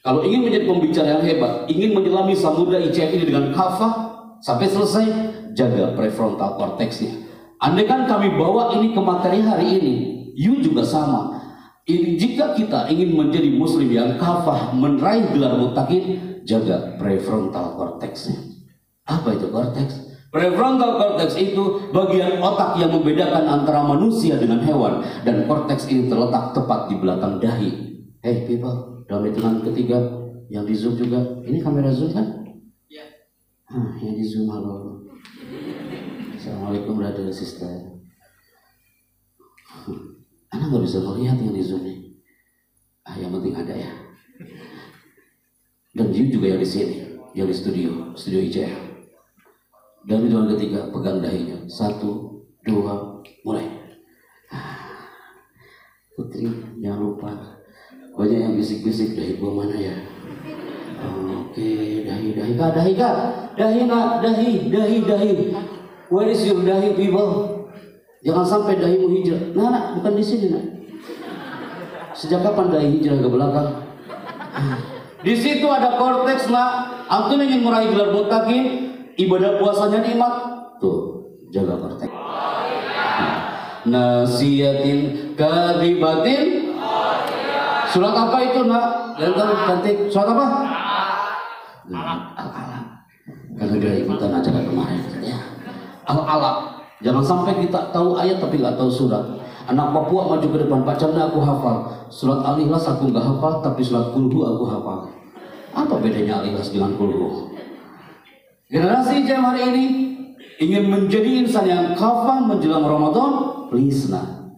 Kalau ingin menjadi pembicara yang hebat, ingin menyelami samudra ICM ini dengan kafah sampai selesai, jaga prefrontal cortexnya. Andai kan kami bawa ini ke materi hari ini, you juga sama. Jika kita ingin menjadi muslim yang kafah, meraih gelar mutakin, jaga prefrontal cortexnya. Apa itu cortex? Prefrontal cortex itu bagian otak yang membedakan antara manusia dengan hewan, dan cortex ini terletak tepat di belakang dahi. Hey people, dalam hitungan ketiga yang di zoom juga, ini kamera zoom kan? Ya. Yang di zoom, halo. Assalamualaikum brother sister. Anak nggak bisa melihat yang di zoom nih. Yang penting ada ya. Dan you juga yang di sini, yang di studio ICM. Dan hitungan ketiga, pegang dahinya. 1, 2, mulai. Putri, jangan lupa. Banyak yang bisik-bisik, dahi gua mana ya? Oke, dahi kak, dahi. Where is your dahi people? Jangan sampai dahimu hijrah. Nah, bukan di sini nak. Sejak kapan dahi hijrah ke belakang? Di situ ada korteks nak. Antum ingin meraih gelar mutakin, ibadah puasanya nikmat. Tuh, jaga korteks. Nasiyatin kadibatin. Surat apa itu nak? Yang cantik. Surat apa? Al-Alaq. Karena dia ikutan acara kemarin ya. Al-Alaq. Jangan sampai kita tahu ayat tapi nggak tahu surat. Anak Papua maju ke depan, Pak Chandra aku hafal. Surat Al-Ikhlas aku nggak hafal, tapi surat Kulhu aku hafal. Apa bedanya Al-Ikhlas dengan Kulhu? Generasi ICM hari ini ingin menjadi insan yang kafah menjelang Ramadan. Please nah,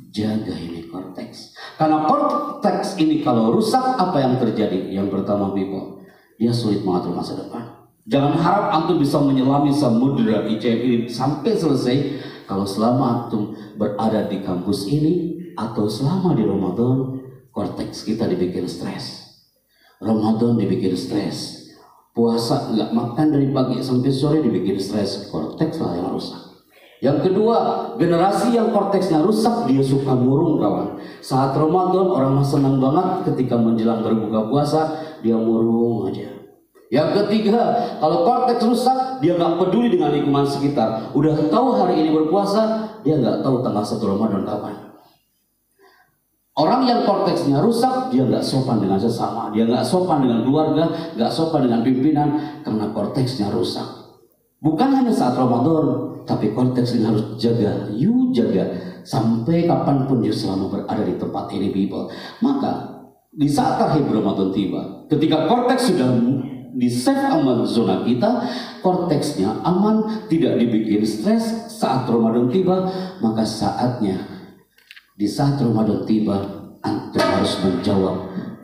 jaga ini korteks. Karena korteks ini kalau rusak, apa yang terjadi? Yang pertama people, dia sulit mengatur masa depan. Jangan harap antum bisa menyelami samudera ICM ini sampai selesai kalau selama antum berada di kampus ini atau selama di Ramadan, korteks kita dibikin stres. Ramadan dibikin stres. Puasa nggak makan dari pagi sampai sore dibikin stres. Korteks lah yang rusak. Yang kedua, generasi yang korteksnya rusak, dia suka murung kawan. Saat Ramadan orang senang banget, ketika menjelang berbuka puasa dia murung aja. Yang ketiga, kalau korteks rusak, dia nggak peduli dengan lingkungan sekitar. Udah tahu hari ini berpuasa, dia nggak tahu tanggal 1 Ramadan kapan. Orang yang korteksnya rusak, dia nggak sopan dengan sesama, dia nggak sopan dengan keluarga, nggak sopan dengan pimpinan, karena korteksnya rusak. Bukan hanya saat Ramadan, tapi korteks ini harus jaga. You jaga sampai kapanpun you selama berada di tempat ini people. Maka di saat akhir Ramadan tiba, ketika korteks sudah di save aman zona kita, korteksnya aman, tidak dibikin stres saat Ramadan tiba, maka saatnya di saat Ramadan tiba antum harus menjawab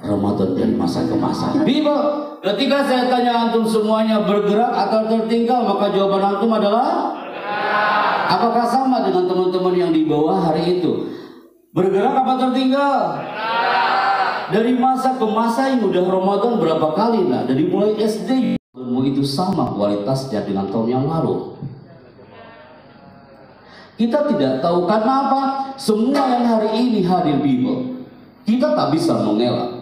Ramadan dari masa ke masa. People, ketika saya tanya antum semuanya bergerak atau tertinggal, maka jawaban antum adalah bergerak. Apakah sama dengan teman-teman yang di bawah hari itu? Bergerak apa tertinggal? Bergerak. Dari masa ke masa yang udah Ramadan berapa kali lah? Dari mulai SD itu sama kualitasnya dengan tahun yang lalu. Kita tidak tahu karena apa? Semua yang hari ini hadir people, kita tak bisa mengelak.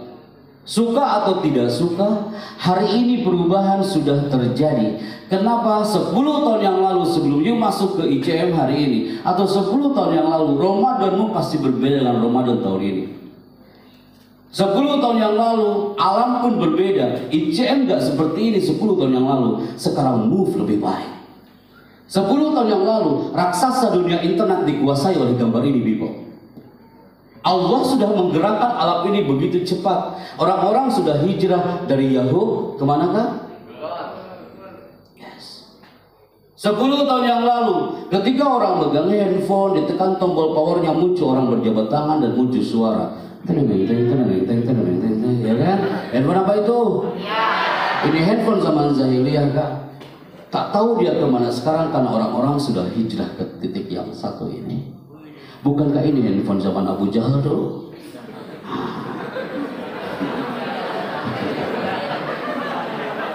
Suka atau tidak suka, hari ini perubahan sudah terjadi. Kenapa? 10 tahun yang lalu sebelum you masuk ke ICM hari ini, atau 10 tahun yang lalu, Ramadanmu pasti berbeda dengan Ramadan tahun ini. 10 tahun yang lalu, alam pun berbeda. ICM gak seperti ini 10 tahun yang lalu. Sekarang move lebih baik. 10 tahun yang lalu, raksasa dunia internet dikuasai oleh gambar ini, people. Allah sudah menggerakkan alam ini begitu cepat. Orang-orang sudah hijrah dari Yahoo kemanakah? Yes. 10 tahun yang lalu, ketika orang megang handphone, ditekan tombol powernya, muncul orang berjabat tangan dan muncul suara. Ya kan? Handphone apa itu? Ini handphone zaman jahiliyah kak. Tak tahu dia kemana sekarang karena orang-orang sudah hijrah ke titik yang satu ini. Bukankah ini handphone zaman Abu Jahal dulu?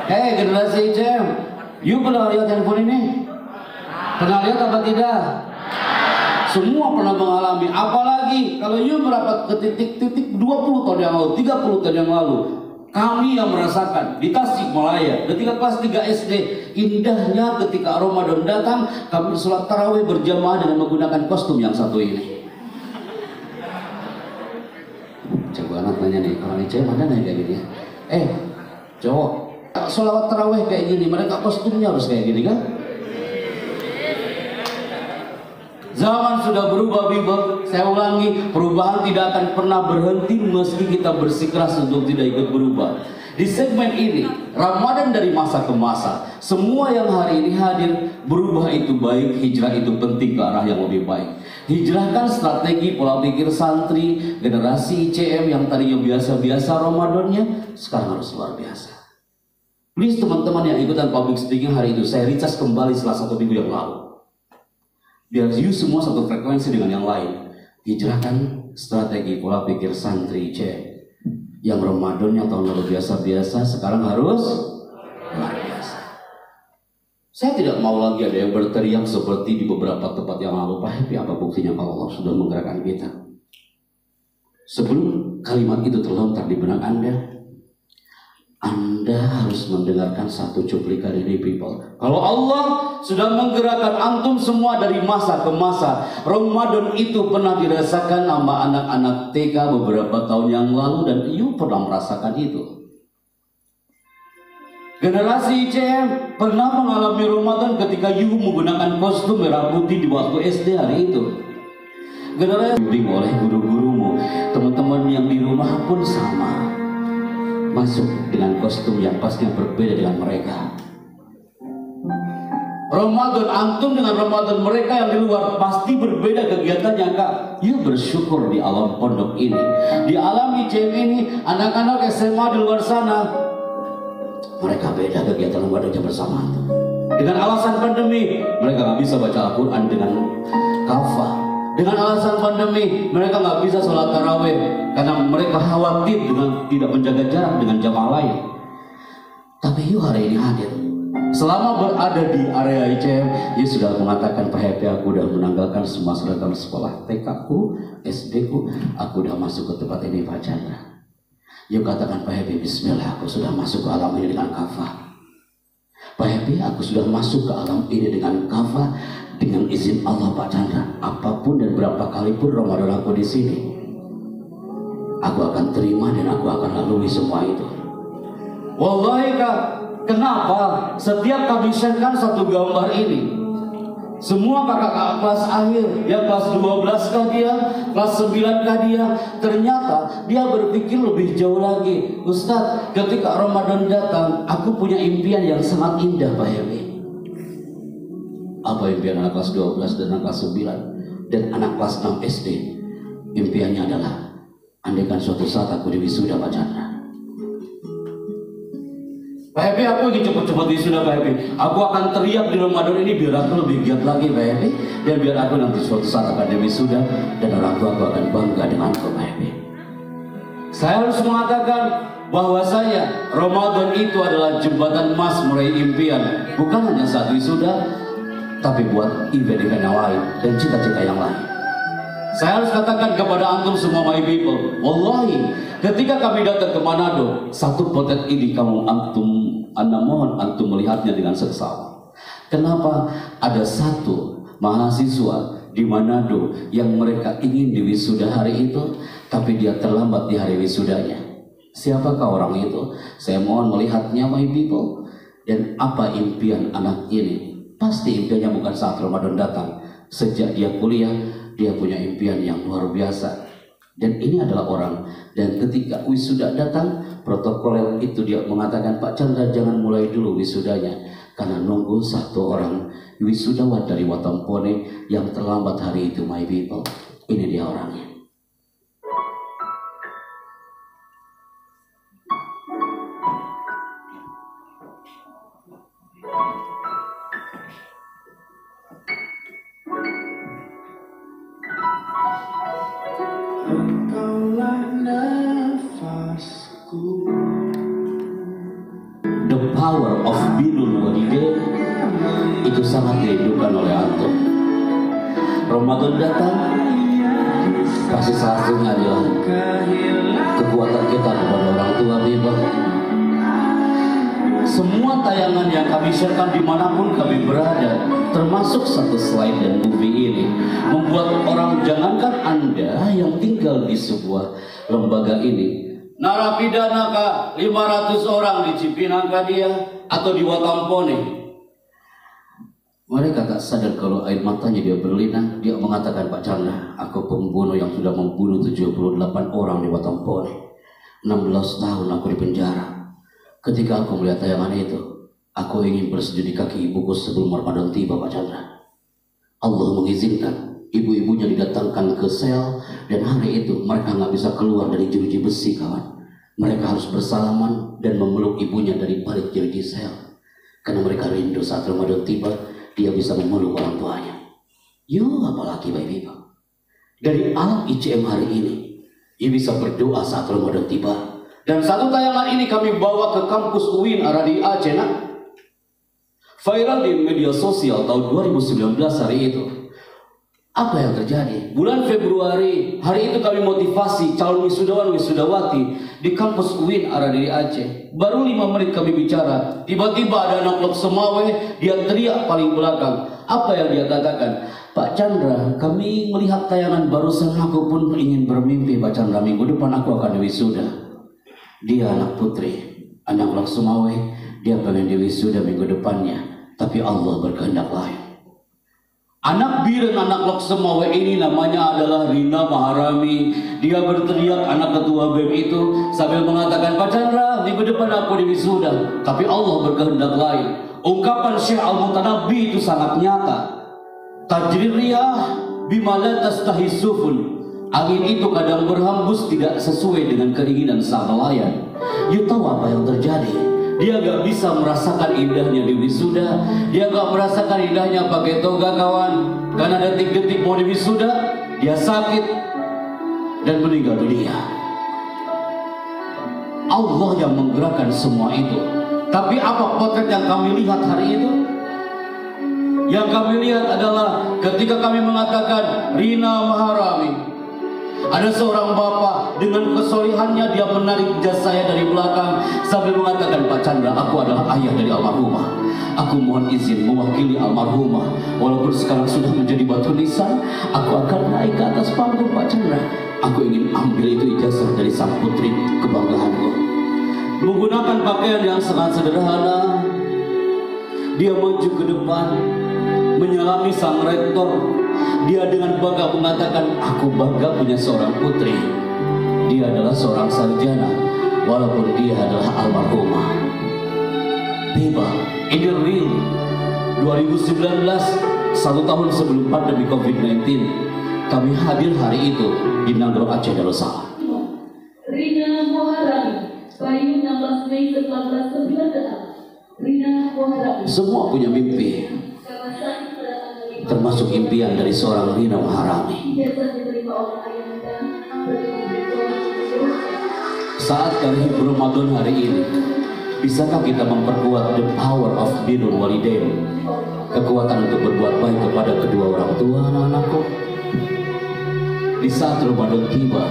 Hei generasi ICM, you pernah lihat handphone ini? Pernah lihat apa tidak? Semua pernah mengalami. Apalagi kalau you merapat ke titik-titik 20 tahun yang lalu, 30 tahun yang lalu. Kami yang merasakan di Tasikmalaya ketika kelas 3 SD, indahnya ketika Ramadan datang, kami sholat tarawih berjamaah dengan menggunakan kostum yang satu ini. Coba anak nanya nih, orang ICM ada nggak kayak gini ya? Cowok, sholawat tarawih kayak gini, mereka kostumnya harus kayak gini kan? Zaman sudah berubah, people. Saya ulangi, perubahan tidak akan pernah berhenti meski kita bersikeras untuk tidak ikut berubah. Di segmen ini, Ramadan dari masa ke masa, semua yang hari ini hadir, berubah itu baik, hijrah itu penting ke arah yang lebih baik. Hijrahkan strategi pola pikir santri, generasi ICM yang tadinya biasa-biasa Ramadannya, sekarang harus luar biasa. Please teman-teman yang ikutan public speaking hari itu, saya recharge kembali setelah 1 minggu yang lalu. Biar you semua satu frekuensi dengan yang lain. Hijrahkan strategi pola pikir santri ICM. Yang Ramadannya tahun lalu biasa-biasa, sekarang harus luar biasa. Saya tidak mau lagi ada yang berteriak seperti di beberapa tempat yang lalu. Pak Happy, apa buktinya kalau Allah sudah menggerakkan kita? Sebelum kalimat itu terlontar di benak Anda harus mendengarkan satu cuplikan ini, people. Kalau Allah sudah menggerakkan antum semua dari masa ke masa, Ramadan itu pernah dirasakan sama anak-anak TK beberapa tahun yang lalu dan you pernah merasakan itu. Generasi ICM pernah mengalami Ramadan ketika you menggunakan kostum merah putih di waktu SD hari itu. Generasi dibimbing oleh guru-gurumu, teman-teman yang di rumah pun sama. Masuk dengan kostum yang pasti berbeda dengan mereka. Ramadan antum dengan Ramadan mereka yang di luar pasti berbeda kegiatannya kak. You bersyukur di alam pondok ini, di alam ICM ini, anak-anak SMA di luar sana, mereka beda kegiatan Ramadannya bersama antum. Dengan alasan pandemi, mereka nggak bisa baca Al-Quran dengan kafah. Dengan alasan pandemi, mereka nggak bisa sholat tarawih karena mereka khawatir dengan tidak menjaga jarak dengan jamaah lain. Tapi you hari ini hadir. Selama berada di area ICM, you sudah mengatakan, Pak Happy, aku sudah menanggalkan semua seragam sekolah TK ku, SD ku, aku sudah masuk ke tempat ini Pak Chandra. You katakan, Pak Happy, bismillah, aku sudah masuk ke alam ini dengan kafah. Pak Happy, aku sudah masuk ke alam ini dengan kafah. Dengan izin Allah Pak Chandra, apapun dan berapa kali pun Ramadan aku di sini, aku akan terima dan aku akan lalui semua itu. Wallahi kak, kenapa setiap kami sharekan satu gambar ini, Semua kakak-kakak kelas akhir, ya kelas 12 kah dia, kelas 9 kah dia, ternyata dia berpikir lebih jauh lagi. Ustadz, ketika Ramadan datang, aku punya impian yang sangat indah Pak Hebi. Apa impian anak kelas 12 dan anak kelas 9 dan anak kelas 6 SD? Impiannya adalah, andaikan suatu saat aku diwisuda Pak Chandra. Pak Hebi, aku ingin cepat-cepat wisuda Pak Hebi. Aku akan teriak di Ramadan ini biar aku lebih giat lagi Pak Hebi. Dan biar aku nanti suatu saat akan diwisuda dan orang tua aku akan bangga denganku Pak Hebi. Saya harus mengatakan bahwasanya Ramadan itu adalah jembatan emas meraih impian. Bukan hanya saat wisuda, tapi buat event-event yang lain dan cita-cita yang lain. Saya harus katakan kepada antum semua my people, wallahi, ketika kami datang ke Manado, satu potret ini anda mohon antum melihatnya dengan seksama. Kenapa? Ada satu mahasiswa di Manado yang mereka ingin diwisuda hari itu, tapi dia terlambat di hari wisudanya. Siapakah orang itu? Saya mohon melihatnya my people. Dan apa impian anak ini? Pasti impiannya bukan saat Ramadan datang. Sejak dia kuliah, dia punya impian yang luar biasa. Dan ini adalah orang. Dan ketika wisuda datang, protokol itu dia mengatakan, Pak Chandra jangan mulai dulu wisudanya, karena nunggu satu orang wisudawan dari Watampone yang terlambat hari itu my people. Ini dia orangnya. The power of Birrul Walidain itu sangat dirindukan oleh antum. Ramadan datang, kasih salah satunya adalah kekuatan kita kepada orang tua Biba. Semua tayangan yang kami sharekan dimanapun kami berada, termasuk satu slide dan movie ini, membuat orang, jangankan Anda yang tinggal di sebuah lembaga ini, narapidana kah 500 orang di Cipinang kah dia, atau di Watampone, mereka tak sadar kalau air matanya dia berlinang. Dia mengatakan, Pak Chandra, aku pembunuh yang sudah membunuh 78 orang di Watampone. 16 tahun aku di penjara. Ketika aku melihat tayangan itu, aku ingin bersujud di kaki ibuku sebelum Ramadan tiba Pak Chandra. Allah mengizinkan ibu-ibunya didatangkan ke sel, dan hari itu mereka nggak bisa keluar dari jeruji besi kawan. Mereka harus bersalaman dan memeluk ibunya dari balik jeruji sel, karena mereka rindu saat Ramadan tiba dia bisa memeluk orang tuanya. Yo, apalagi Bapak Ibu, dari alam ICM hari ini, ia bisa berdoa saat Ramadan tiba. Dan satu tayangan ini kami bawa ke kampus UIN Aradi Aceh. Viral di media sosial tahun 2019 hari itu. Apa yang terjadi? Bulan Februari, hari itu kami motivasi calon wisudawan wisudawati di kampus UIN Aradi Aceh. Baru 5 menit kami bicara, tiba-tiba ada anak Lok Semawe, dia teriak paling belakang. Apa yang dia katakan? Pak Chandra, kami melihat tayangan barusan, aku pun ingin bermimpi Pak Chandra, minggu depan aku akan wisuda. Dia anak putri, anak Lok Semawe, dia pengen diwisuda minggu depannya, tapi Allah berkehendak lain. Anak Biren anak Lok Semawe ini namanya adalah Rina Maharami. Dia berteriak anak ketua BEM itu sambil mengatakan, Pak Chandra, minggu depan aku diwisuda, tapi Allah berkehendak lain. Ungkapan Syekh Al-Mutanabbi itu sangat nyata. Tajrir riyah bima la tastahi sufun. Angin itu kadang berhembus tidak sesuai dengan keinginan sang nelayan. You tahu apa yang terjadi? Dia gak bisa merasakan indahnya di wisuda. Dia gak merasakan indahnya pakai toga kawan. Karena detik-detik mau di wisuda, dia sakit dan meninggal dunia. Allah yang menggerakkan semua itu. Tapi apa potret yang kami lihat hari itu? Yang kami lihat adalah ketika kami mengatakan Rina Maharami, ada seorang bapak dengan kesolihannya dia menarik jas saya dari belakang sambil mengatakan, Pak Chandra, aku adalah ayah dari almarhumah. Aku mohon izin mewakili almarhumah. Walaupun sekarang sudah menjadi batu nisan, aku akan naik ke atas panggung Pak Chandra. Aku ingin ambil itu ijazah dari sang putri kebanggaanku. Menggunakan pakaian yang sangat sederhana, dia maju ke depan menyalami sang rektor. Dia dengan bangga mengatakan, aku bangga punya seorang putri. Dia adalah seorang sarjana, walaupun dia adalah almarhumah. Tiba, in the real 2019, 1 tahun sebelum pandemi COVID-19, kami hadir hari itu di Nagrog Aceh Darussalam. Rina Moharami, Bayu 16 Mei 1996. Rina Moharami. Semua punya mimpi, termasuk impian dari seorang Rina Moharami. Saat kami Ramadan hari ini, bisakah kita memperkuat the power of birrul walidain, kekuatan untuk berbuat baik kepada kedua orang tua anak-anakku? Di saat Ramadan tiba,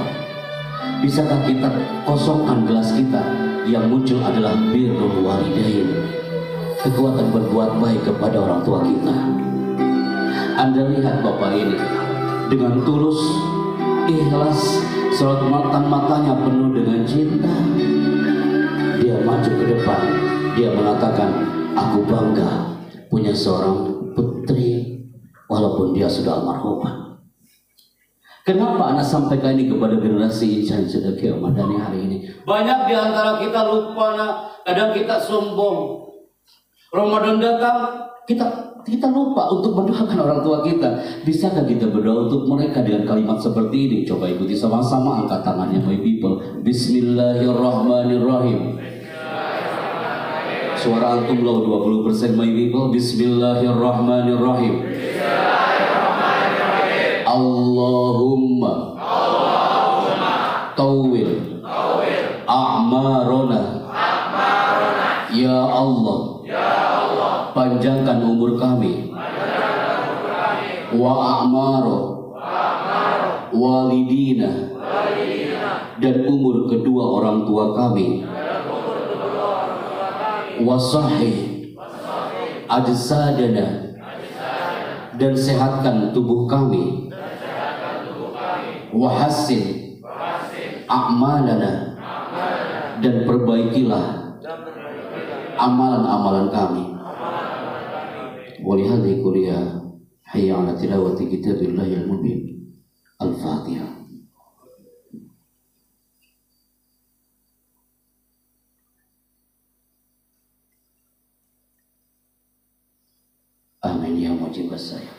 bisakah kita kosongkan gelas kita yang muncul adalah birrul walidain, kekuatan berbuat baik kepada orang tua kita? Anda lihat Bapak ini dengan tulus, ikhlas, sorot matanya penuh dengan cinta. Dia maju ke depan, dia mengatakan, aku bangga punya seorang putri walaupun dia sudah almarhumah. Kenapa Anda sampaikan ini kepada generasi Insan Sedekah Madani hari ini? Banyak di antara kita lupa, kadang kita sombong. Ramadan datang, kita lupa untuk mendoakan orang tua kita. Bisakah kita berdoa untuk mereka dengan kalimat seperti ini? Coba ikuti sama-sama, angkat tangannya my people. Bismillahirrahmanirrahim. Suara antum low 20% my people. Bismillahirrahmanirrahim. Allahumma tawil a'marona. Ya Allah, panjangkan umur kami, wa a'maro walidina, dan umur kedua orang tua kami, wa sahih ajsadana, dan sehatkan tubuh kami, wa hassin a'malana, dan perbaikilah amalan-amalan kami. Walihadzi kuliah hayya 'ala tilawati kitabillahil mubin. Al-Fatihah. Amin ya mujibas saya.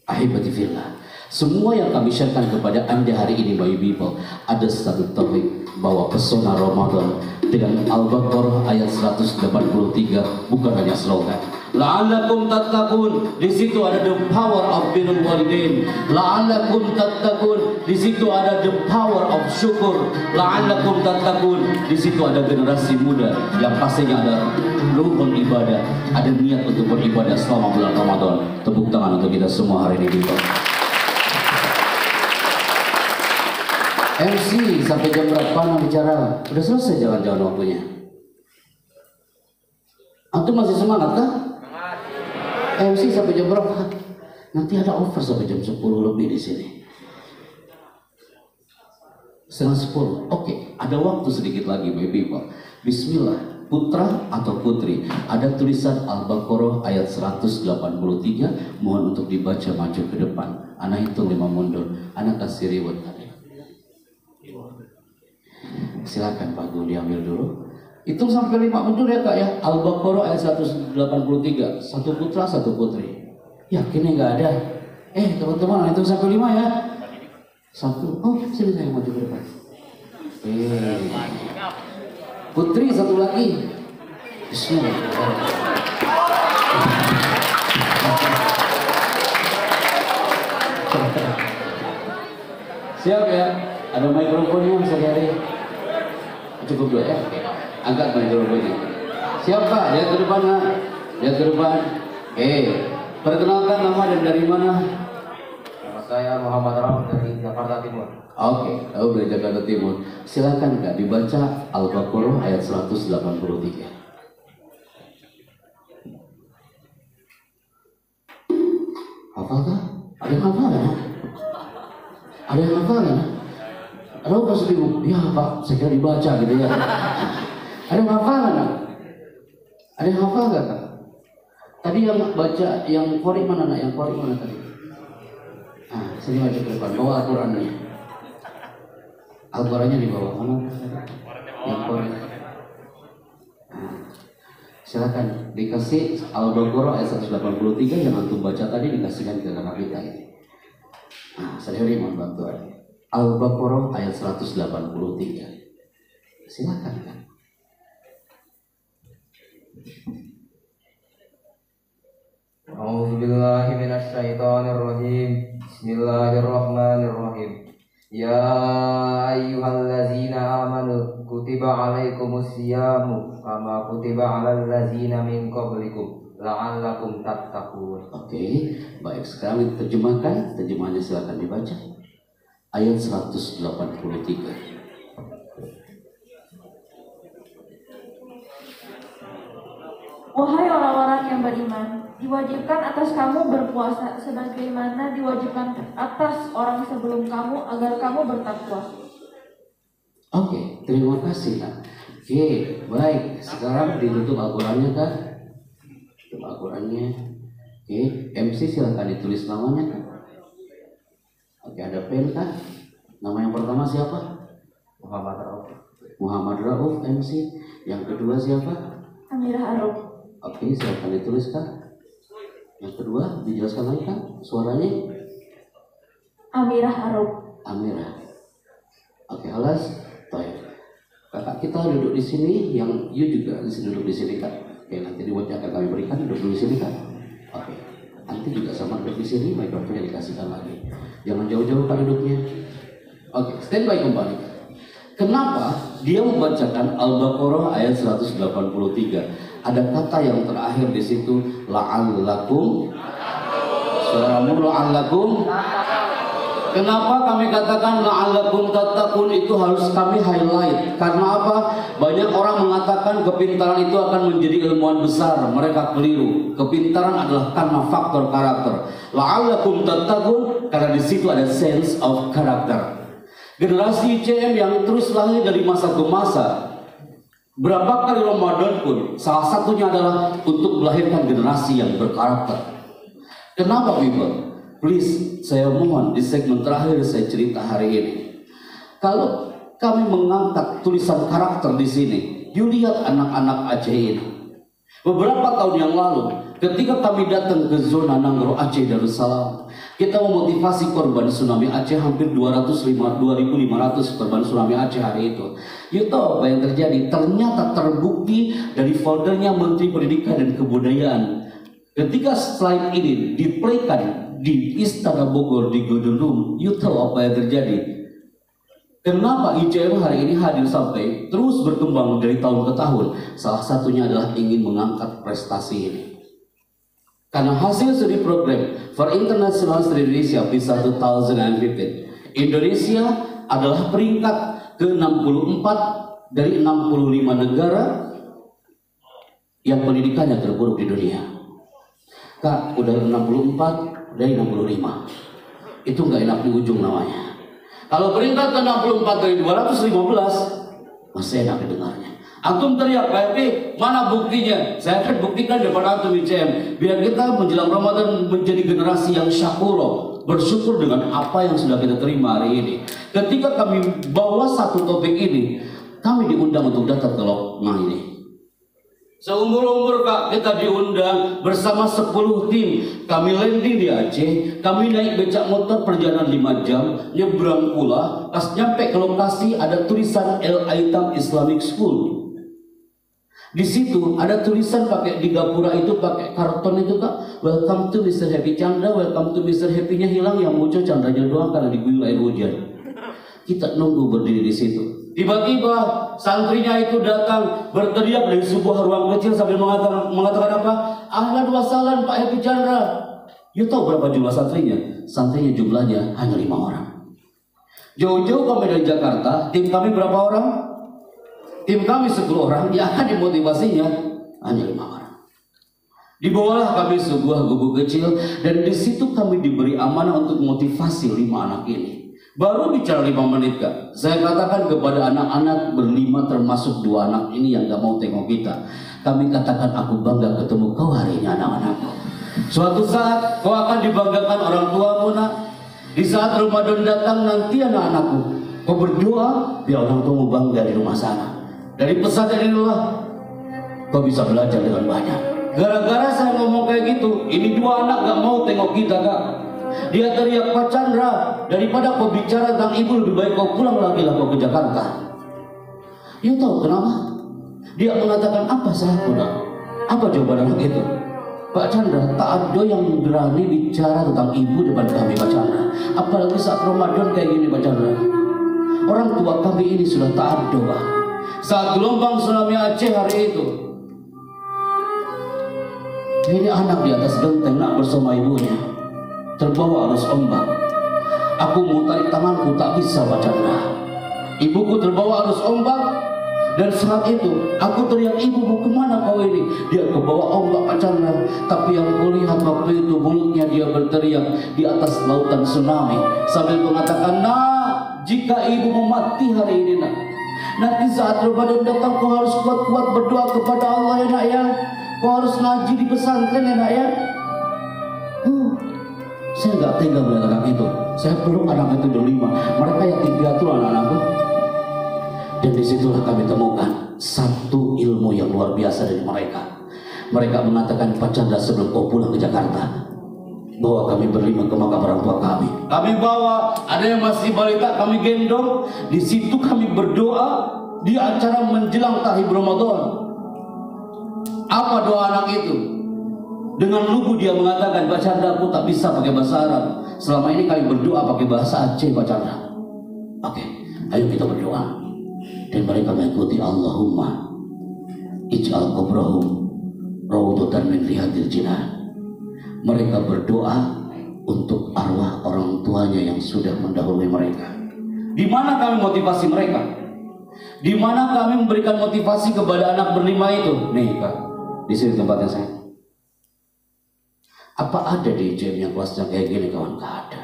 Ahibati fillah. Semua yang kami sharekan kepada Anda hari ini Bayi People, ada satu topik bahwa pesona Ramadan dengan Al-Baqarah ayat 183 bukan hanya slogan. La'allakum tattaqun, di situ ada the power of birrul walidain. La'allakum tattaqun, di situ ada the power of syukur. La'allakum tattaqun, di situ ada generasi muda yang pastinya ada ruhul ibadah, ada niat untuk beribadah selama bulan Ramadan. Tepuk tangan untuk kita semua hari ini. MC sampai jam berapa mau bicara? Udah selesai jangan-jangan waktunya. Antum masih semangat kah? MC sampai jam berapa? Nanti ada over sampai jam 10 lebih di sini. 9:30. Oke, ada waktu sedikit lagi baby people. Bismillah, putra atau putri. Ada tulisan Al-Baqarah ayat 183. Mohon untuk dibaca maju ke depan. Anak hitung 5 mundur. Anak kasih reward tadi. Silakan Pak Gu diambil dulu. Hitung sampai 5 mundur ya Kak ya. Al-Baqarah ayat 183. Satu putra, satu putri. Yakin nggak ada? Teman-teman hitung sampai 5 ya. 1. Oh, sini saya maju ke depan. Putri satu lagi. Bismillah. Siap ya? Ada mikrofonnya bisa cari. Cukup 2 ya? Angkat mikrofonnya. Siap Pak? Lihat ke depan Pak. Lihat ke depan. Perkenalkan nama dan dari mana? Nama saya Muhammad Ram dari Jakarta Timur. Oke, tahu dari Jakarta Timur. Silakan Kak dibaca Al-Baqarah ayat 183. Hafalkah? Ada yang hafal ya? Ada yang hafal ya? Ada yang pasti bingung, ya Pak, saya kira dibaca gitu ya. Ada yang hafal nggak? Ada yang hafal nggak Kak? Tadi yang baca, yang Qori mana nak? Yang Qori mana tadi? Nah, sini baca ke depan, bawa Al-Qurannya. Al-Qurannya di bawah mana? Yang Qori. Nah, silakan dikasih Al-Baqarah ayat 183 yang antum baca tadi, dikasihkan ke kakak kita ini. Nah, saya mohon bantuan. Al-Baqarah ayat 183. Silakan kan. A'udzu billahi minasy syaithanir rajim. Bismillahirrahmanirrahim. Ya ayyuhallazina amanu kutiba alaikumus syiyamu kama kutiba alal ladzina min qablikum la'allakum tattaqun. Oke, baik, sekarang diterjemahkan. Terjemahannya silakan dibaca. Ayat 183. Wahai orang-orang yang beriman, diwajibkan atas kamu berpuasa sebagaimana diwajibkan atas orang sebelum kamu agar kamu bertakwa. Oke, terima kasih kan. Oke, baik. Sekarang ditutup Al-Qurannya kan? Tutup Al-Qurannya. Oke, MC silakan ditulis namanya kan? Oke, ada pen kan? Nama yang pertama siapa? Muhammad Rauf. Muhammad Rauf MC. Yang kedua siapa? Amirah Aruf. Oke, silakan dituliskan. Yang kedua, dijelaskan lagi kan suaranya? Amirah Aruf. Amirah. Oke, alas. Baik. Kakak kita duduk di sini, yang you juga duduk di sini kan? Oke, nanti rewardnya akan kami berikan, duduk di sini kan? Oke. Nanti juga sama duduk di sini, mikrofonnya dikasihkan lagi. Jangan jauh-jauh kan duduknya. Oke, standby kembali. Kenapa dia membacakan Al-Baqarah ayat 183? Ada kata yang terakhir di situ, la'allakum. Suaramu la'allakum. Kenapa kami katakan la'allakum tattaqun? Itu harus kami highlight. Karena apa? Banyak orang mengatakan kepintaran itu akan menjadi ilmuwan besar. Mereka keliru. Kepintaran adalah karena faktor karakter. La'allakum tattaqun karena di situ ada sense of karakter. Generasi ICM yang terus lahir dari masa ke masa. Berapa kali Ramadan pun salah satunya adalah untuk melahirkan generasi yang berkarakter. Kenapa people? Please, saya mohon di segmen terakhir saya cerita hari ini. Kalau kami mengangkat tulisan karakter di sini, you lihat anak-anak Aceh ini. Beberapa tahun yang lalu, ketika kami datang ke zona Nanggro Aceh Darussalam, kita memotivasi korban tsunami Aceh hampir 2.500 korban tsunami Aceh hari itu. You tahu apa yang terjadi? Ternyata terbukti dari foldernya Menteri Pendidikan dan Kebudayaan. Ketika slide ini diplaykan di Istana Bogor di Golden Room, you tahu apa yang terjadi? Kenapa ICM hari ini hadir sampai terus berkembang dari tahun ke tahun? Salah satunya adalah ingin mengangkat prestasi ini. Karena hasil studi program for International Study Indonesia PISA 2015, Indonesia adalah peringkat ke-64 dari 65 negara yang pendidikannya terburuk di dunia. Kak, udah 64 dari 65. Itu nggak enak di ujung namanya. Kalau peringkat ke-64 dari 215, masih enak didengarnya. Antum teriak, Pak Epi, mana buktinya? Saya akan buktikan depan antum ICM. Biar kita menjelang Ramadan menjadi generasi yang syakuro, bersyukur dengan apa yang sudah kita terima hari ini. Ketika kami bawa satu topik ini, kami diundang untuk datang ke Lokma ini. Seumur-umur Kak, kita diundang bersama 10 tim. Kami landing di Aceh, kami naik becak motor perjalanan 5 jam, nyebrang pula. Pas nyampe ke lokasi ada tulisan El Aitam Islamic School. Di situ ada tulisan pakai di gapura itu pakai karton itu Kak. Welcome to Mr. Happy Chandra, welcome to Mr. Happy-nya hilang, yang muncul Chandranya doang karena diguyur air hujan. Kita nunggu berdiri di situ. Tiba-tiba santrinya itu datang berteriak dari sebuah ruang kecil sambil mengatakan apa? Ahlan wa sahlan Pak Happy Chandra. You tahu berapa jumlah santrinya? Santrinya jumlahnya hanya 5 orang. Jauh-jauh kami dari Jakarta, tim kami berapa orang? Tim kami 10 orang, yang akan dimotivasinya hanya 5 orang. Dibawalah kami sebuah gubuk kecil dan di situ kami diberi amanah untuk motivasi 5 anak ini. Baru bicara 5 menit Kak, saya katakan kepada anak-anak berlima termasuk 2 anak ini yang gak mau tengok kita. Kami katakan, aku bangga ketemu kau hari ini anak-anak. Suatu saat kau akan dibanggakan orang tuamu nak. Di saat Ramadan datang nanti anak-anakku, kau berdoa biar orang tuamu bangga di rumah sana. Dari pesantren inilah kau bisa belajar dengan banyak. Gara-gara saya ngomong kayak gitu, ini dua anak gak mau tengok kita kak. Dia teriak, Pak Chandra, daripada kau bicara tentang ibu lebih baik kau pulang lagi lah kau ke Jakarta. You tahu kenapa? Dia mengatakan apa salahku nak? Apa jawaban anak itu? Pak Chandra, tak ada yang berani bicara tentang ibu depan kami Pak Chandra. Apalagi saat Ramadan kayak gini Pak Chandra. Orang tua kami ini sudah tak ada Pak. Saat gelombang tsunami Aceh hari itu, ini anak di atas genteng nak bersama ibunya, terbawa arus ombak. Aku mau tarik tanganku tak bisa Pak Chandra. Ibuku terbawa arus ombak. Dan saat itu aku teriak, ibu mau kemana kau ini? Dia ke bawah ombak Pak Chandra. Tapi yang kulihat waktu itu mulutnya dia berteriak di atas lautan tsunami sambil mengatakan, nak, jika ibu mau mati hari ini nak, nanti saat Ramadan datang kau harus kuat-kuat berdoa kepada Allah ya nak ya. Kau harus ngaji di pesantren ya nak ya. Saya nggak tega melihat anak itu. Saya peluk anak itu berlima. Mereka yang tiga itu anak-anakku. Dan disitulah kami temukan satu ilmu yang luar biasa dari mereka. Mereka mengatakan, Pak Chandra, sebelum kau pulang ke Jakarta, bawa kami berlima ke makam orang tua kami. Kami bawa, ada yang masih balita, kami gendong. Di situ kami berdoa di acara menjelang tahlil Ramadan. Apa doa anak itu? Dengan lugu dia mengatakan, Pak Chandra, aku tak bisa pakai bahasa Arab. Selama ini kami berdoa pakai bahasa Aceh Pak Chandra. Oke, ayo kita berdoa. Dan mereka mengikuti Allahumma ij'al qubrahum raudhatan min riyadil jinan. Mereka berdoa untuk arwah orang tuanya yang sudah mendahului mereka. Di mana kami motivasi mereka? Di mana kami memberikan motivasi kepada anak berlima itu? Nih Kak, di sini tempatnya saya. Apa ada di IJM yang kelasnya kayak gini kawan? Gak ada.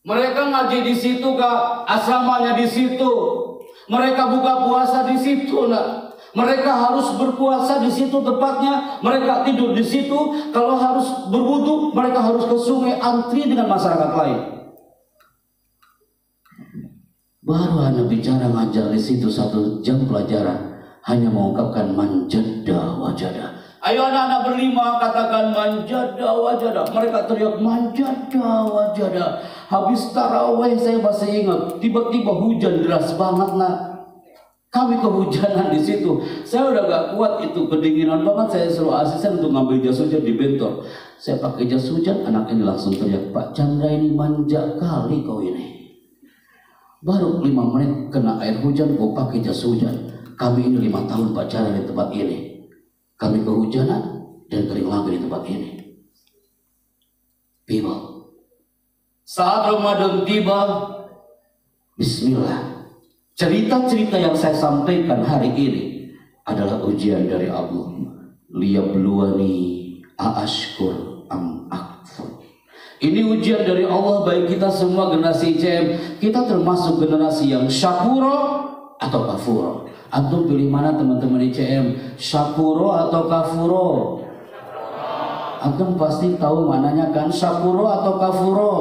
Mereka ngaji di situ Kak, asramanya di situ. Mereka buka puasa di situ nak. Mereka harus berpuasa di situ tepatnya. Mereka tidur di situ. Kalau harus berwudu, mereka harus ke sungai antri dengan masyarakat lain. Baru anak bicara ngajar di situ 1 jam pelajaran, hanya mengungkapkan manjada wajada. Ayo anak-anak berlima katakan manjada wajada. Mereka teriak manjada wajada. Habis taraweh saya masih ingat, tiba-tiba hujan deras banget nak. Kami kehujanan di situ. Saya udah gak kuat itu, kedinginan banget. Saya suruh asisten untuk ngambil jas hujan di bentor. Saya pakai jas hujan, anak ini langsung teriak, Pak Chandra ini manja kali kau ini. Baru 5 menit kena air hujan, kau pakai jas hujan. Kami ini 5 tahun pacaran di tempat ini. Kami kehujanan dan kering lagi di tempat ini. People, saat Ramadan tiba, bismillah. Cerita-cerita yang saya sampaikan hari ini adalah ujian dari Allah. Liyabluwani aashkur am akfur. Ini ujian dari Allah bagi kita semua generasi ICM. Kita termasuk generasi yang syakuro atau kafuro. Antum pilih mana teman-teman ICM? Syakuro atau kafuro? Antum pasti tahu mananya kan? Syakuro atau kafuro?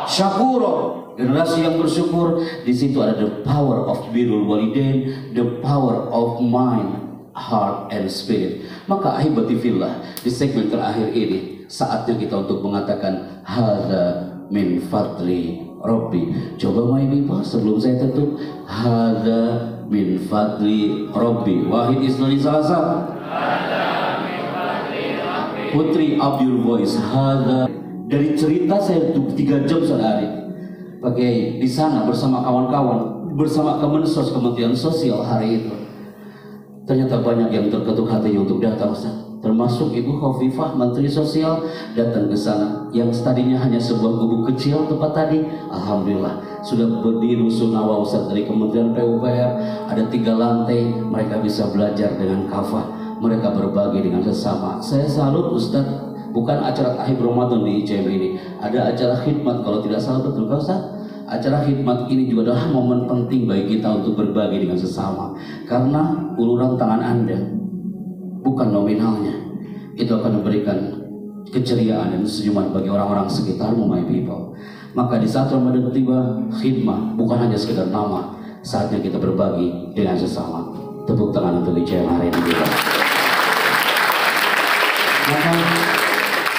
Syakuro, generasi yang bersyukur. Di situ ada the power of birrul walidain, the power of mind, heart and spirit. Maka ahibati fillah, di segmen terakhir ini saatnya kita untuk mengatakan hadza min fadli Rabbi. Coba my people sebelum saya tutup, hadza min fadli Rabbi. Wahid Isnani Salasa. Hadza min fadli Rabbi. Putri up your voice. Hadza. Dari cerita saya 3 jam sehari pakai di sana bersama kawan-kawan, bersama Kemensos, Kementerian Sosial hari itu. Ternyata banyak yang terketuk hatinya untuk datang, Ustaz. Termasuk Ibu Khofifah, Menteri Sosial, datang ke sana. Yang tadinya hanya sebuah gubuk kecil tempat tadi, alhamdulillah sudah berdiri rusunawa Ustaz dari Kementerian PUPR. Ada 3 lantai, mereka bisa belajar dengan kafah. Mereka berbagi dengan sesama. Saya salut Ustaz. Bukan acara akhir Ramadan di ICM ini, ada acara khidmat kalau tidak salah, betul kan Ustaz? Acara khidmat ini juga adalah momen penting bagi kita untuk berbagi dengan sesama. Karena uluran tangan Anda bukan nominalnya, itu akan memberikan keceriaan dan senyuman bagi orang-orang sekitarmu, my people. Maka di saat Ramadan tiba, khidmah bukan hanya sekedar nama, saatnya kita berbagi dengan sesama. Tepuk tangan untuk ICM hari ini juga. Maka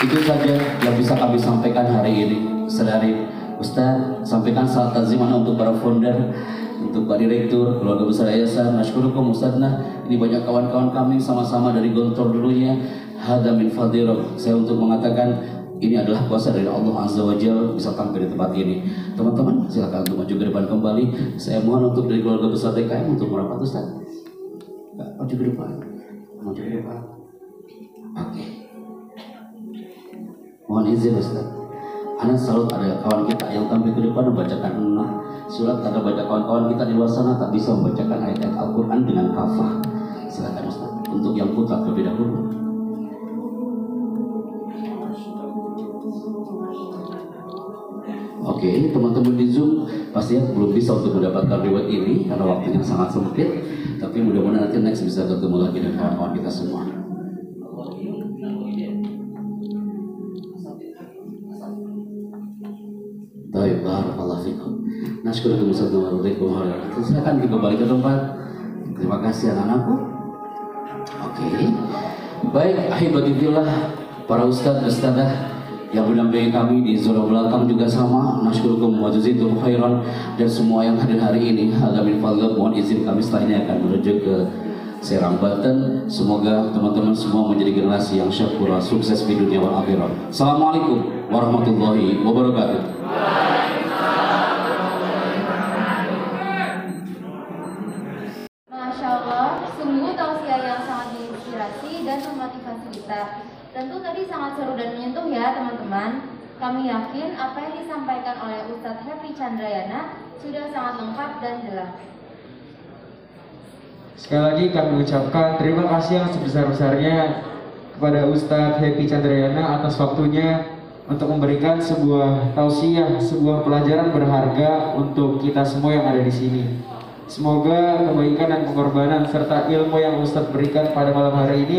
itu saja yang bisa kami sampaikan hari ini. Sedari Ustaz, sampaikan salat taziman untuk para founder, untuk Pak Direktur, keluarga besar Yayasan. Nasykurukum Ustadzna. Ini banyak kawan-kawan kami sama-sama dari Gontor dulunya. Hada min fadhillah. Saya untuk mengatakan ini adalah kuasa dari Allah Azza wa Jalla bisa tampil di tempat ini. Teman-teman silakan untuk maju ke depan kembali. Saya mohon untuk dari keluarga besar DKM untuk merapat Ustaz. Maju ke depan. Maju ke depan. Oke. Mohon izin Ustaz. Ana selalu ada kawan kita yang tampil ke depan membacakan surat. Ada banyak kawan-kawan kita di luar sana tak bisa membacakan ayat-ayat Al-Quran dengan kafah. Silakan Ustaz. Untuk yang putra terlebih dahulu. Oke, teman-teman di Zoom pastinya belum bisa untuk mendapatkan riwayat ini karena waktunya sangat sempit. Tapi mudah-mudahan nanti next bisa ketemu lagi dengan kawan-kawan kita semua. Baik, barakallahu fikum. Nasykurukum warahmatullahi. Silakan kembali ke tempat. Terima kasih anak-anakku. Oke. Baik, ahibatillah, para ustadz ustadzah yang mendampingi kami di zona belakang juga sama. Nasykurukum wa jazakumullahu khairan, dan semua yang hadir hari ini. Hada min fadlillah, mohon izin kami setelah ini akan menuju ke Serang, Banten. Semoga teman-teman semua menjadi generasi yang syakura, sukses di dunia wal akhirat. Assalamualaikum warahmatullahi wabarakatuh. Masya Allah, sungguh tausiah yang sangat menginspirasi dan memotivasi kita. Tentu tadi sangat seru dan menyentuh ya teman-teman. Kami yakin apa yang disampaikan oleh Ustadz Happy Chandrayana sudah sangat lengkap dan jelas. Sekali lagi kami ucapkan terima kasih yang sebesar-besarnya kepada Ustadz Happy Chandrayana atas waktunya untuk memberikan sebuah tausiah, sebuah pelajaran berharga untuk kita semua yang ada di sini. Semoga kebaikan dan pengorbanan serta ilmu yang Ustadz berikan pada malam hari ini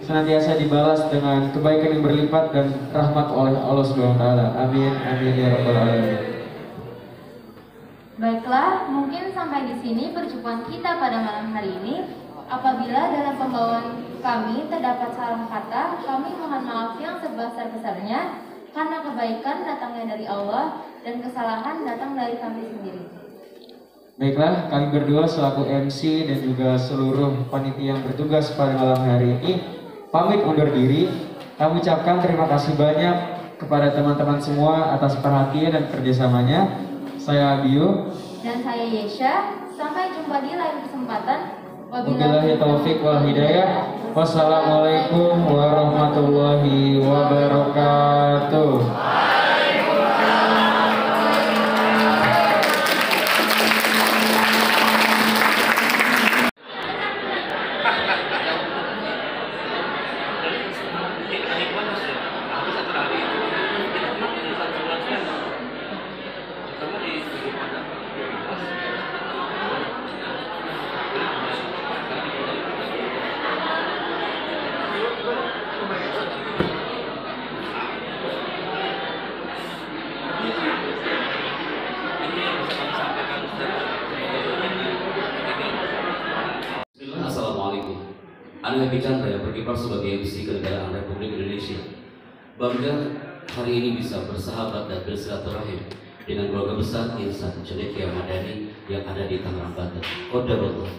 senantiasa dibalas dengan kebaikan yang berlipat dan rahmat oleh Allah Subhanahu wa taala. Amin amin ya rabbal alamin. Baiklah, mungkin sampai di sini perjumpaan kita pada malam hari ini. Apabila dalam pembawaan kami terdapat salah kata, kami mohon maaf yang sebesar-besarnya karena kebaikan datangnya dari Allah dan kesalahan datang dari kami sendiri. Baiklah, kami berdua selaku MC dan juga seluruh panitia yang bertugas pada malam hari ini pamit undur diri. Kami ucapkan terima kasih banyak kepada teman-teman semua atas perhatian dan kerjasamanya. Saya Abio dan saya Yesha. Sampai jumpa di lain kesempatan. Wabillahi taufiq wal hidayah. Wassalamualaikum warahmatullahi wabarakatuh. Ana Happy Chandra yang berkiprah sebagai MC Kenegaraan Republik Indonesia. Bangga hari ini bisa bersahabat dan bersilaturahim dengan keluarga besar Insan Cendekia Madani yang ada di Tangerang, Banten. Qadarullah,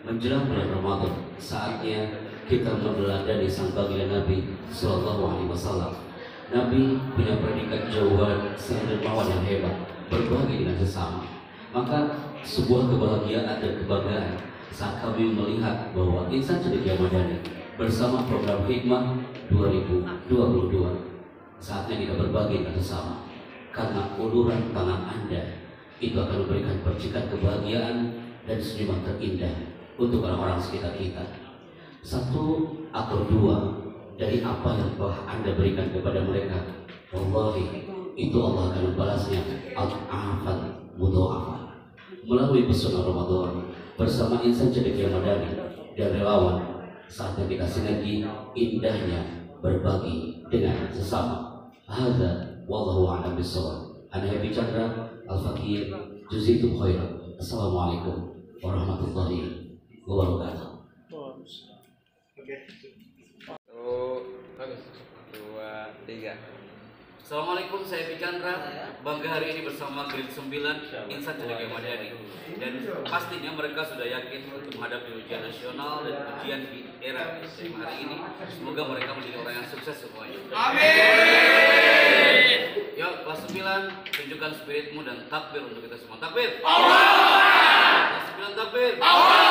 menjelang bulan Ramadan, saatnya kita meneladani sang baginda Nabi Sallallahu Alaihi Wasallam. Nabi punya predikat jawaban sang dermawan yang hebat, berbagi dengan sesama. Maka sebuah kebahagiaan dan kebanggaan saat kami melihat bahwa Insan Cendekia Madani bersama program Hikmah 2022 saatnya kita berbagi dengan sesama, karena uluran tangan Anda itu akan memberikan percikan kebahagiaan dan senyuman terindah untuk orang-orang sekitar kita. Satu atau dua dari apa yang telah Anda berikan kepada mereka, wallahi itu Allah akan membalasnya al-afan mudha'afan. Melalui pesona Ramadan bersama Insan Cendekia Madani dan relawan, saatnya kita sinergi indahnya berbagi dengan sesama. Hadza wallahu a'lam bishawab. Ana Happy Chandra Al-Fakir Juzitum khairan. Assalamualaikum warahmatullahi wabarakatuh. Bagus. 2, 3. Assalamualaikum, saya Happy Chandra. Bangga hari ini bersama grade 9 Insan Cendekia Madani. Dan pastinya mereka sudah yakin untuk menghadapi ujian nasional dan ujian di era SMA hari ini. Semoga mereka menjadi orang yang sukses semuanya. Amin. Yuk, kelas 9, tunjukkan spiritmu dan takbir untuk kita semua. Takbir. Allah. Kelas 9 takbir. Allah.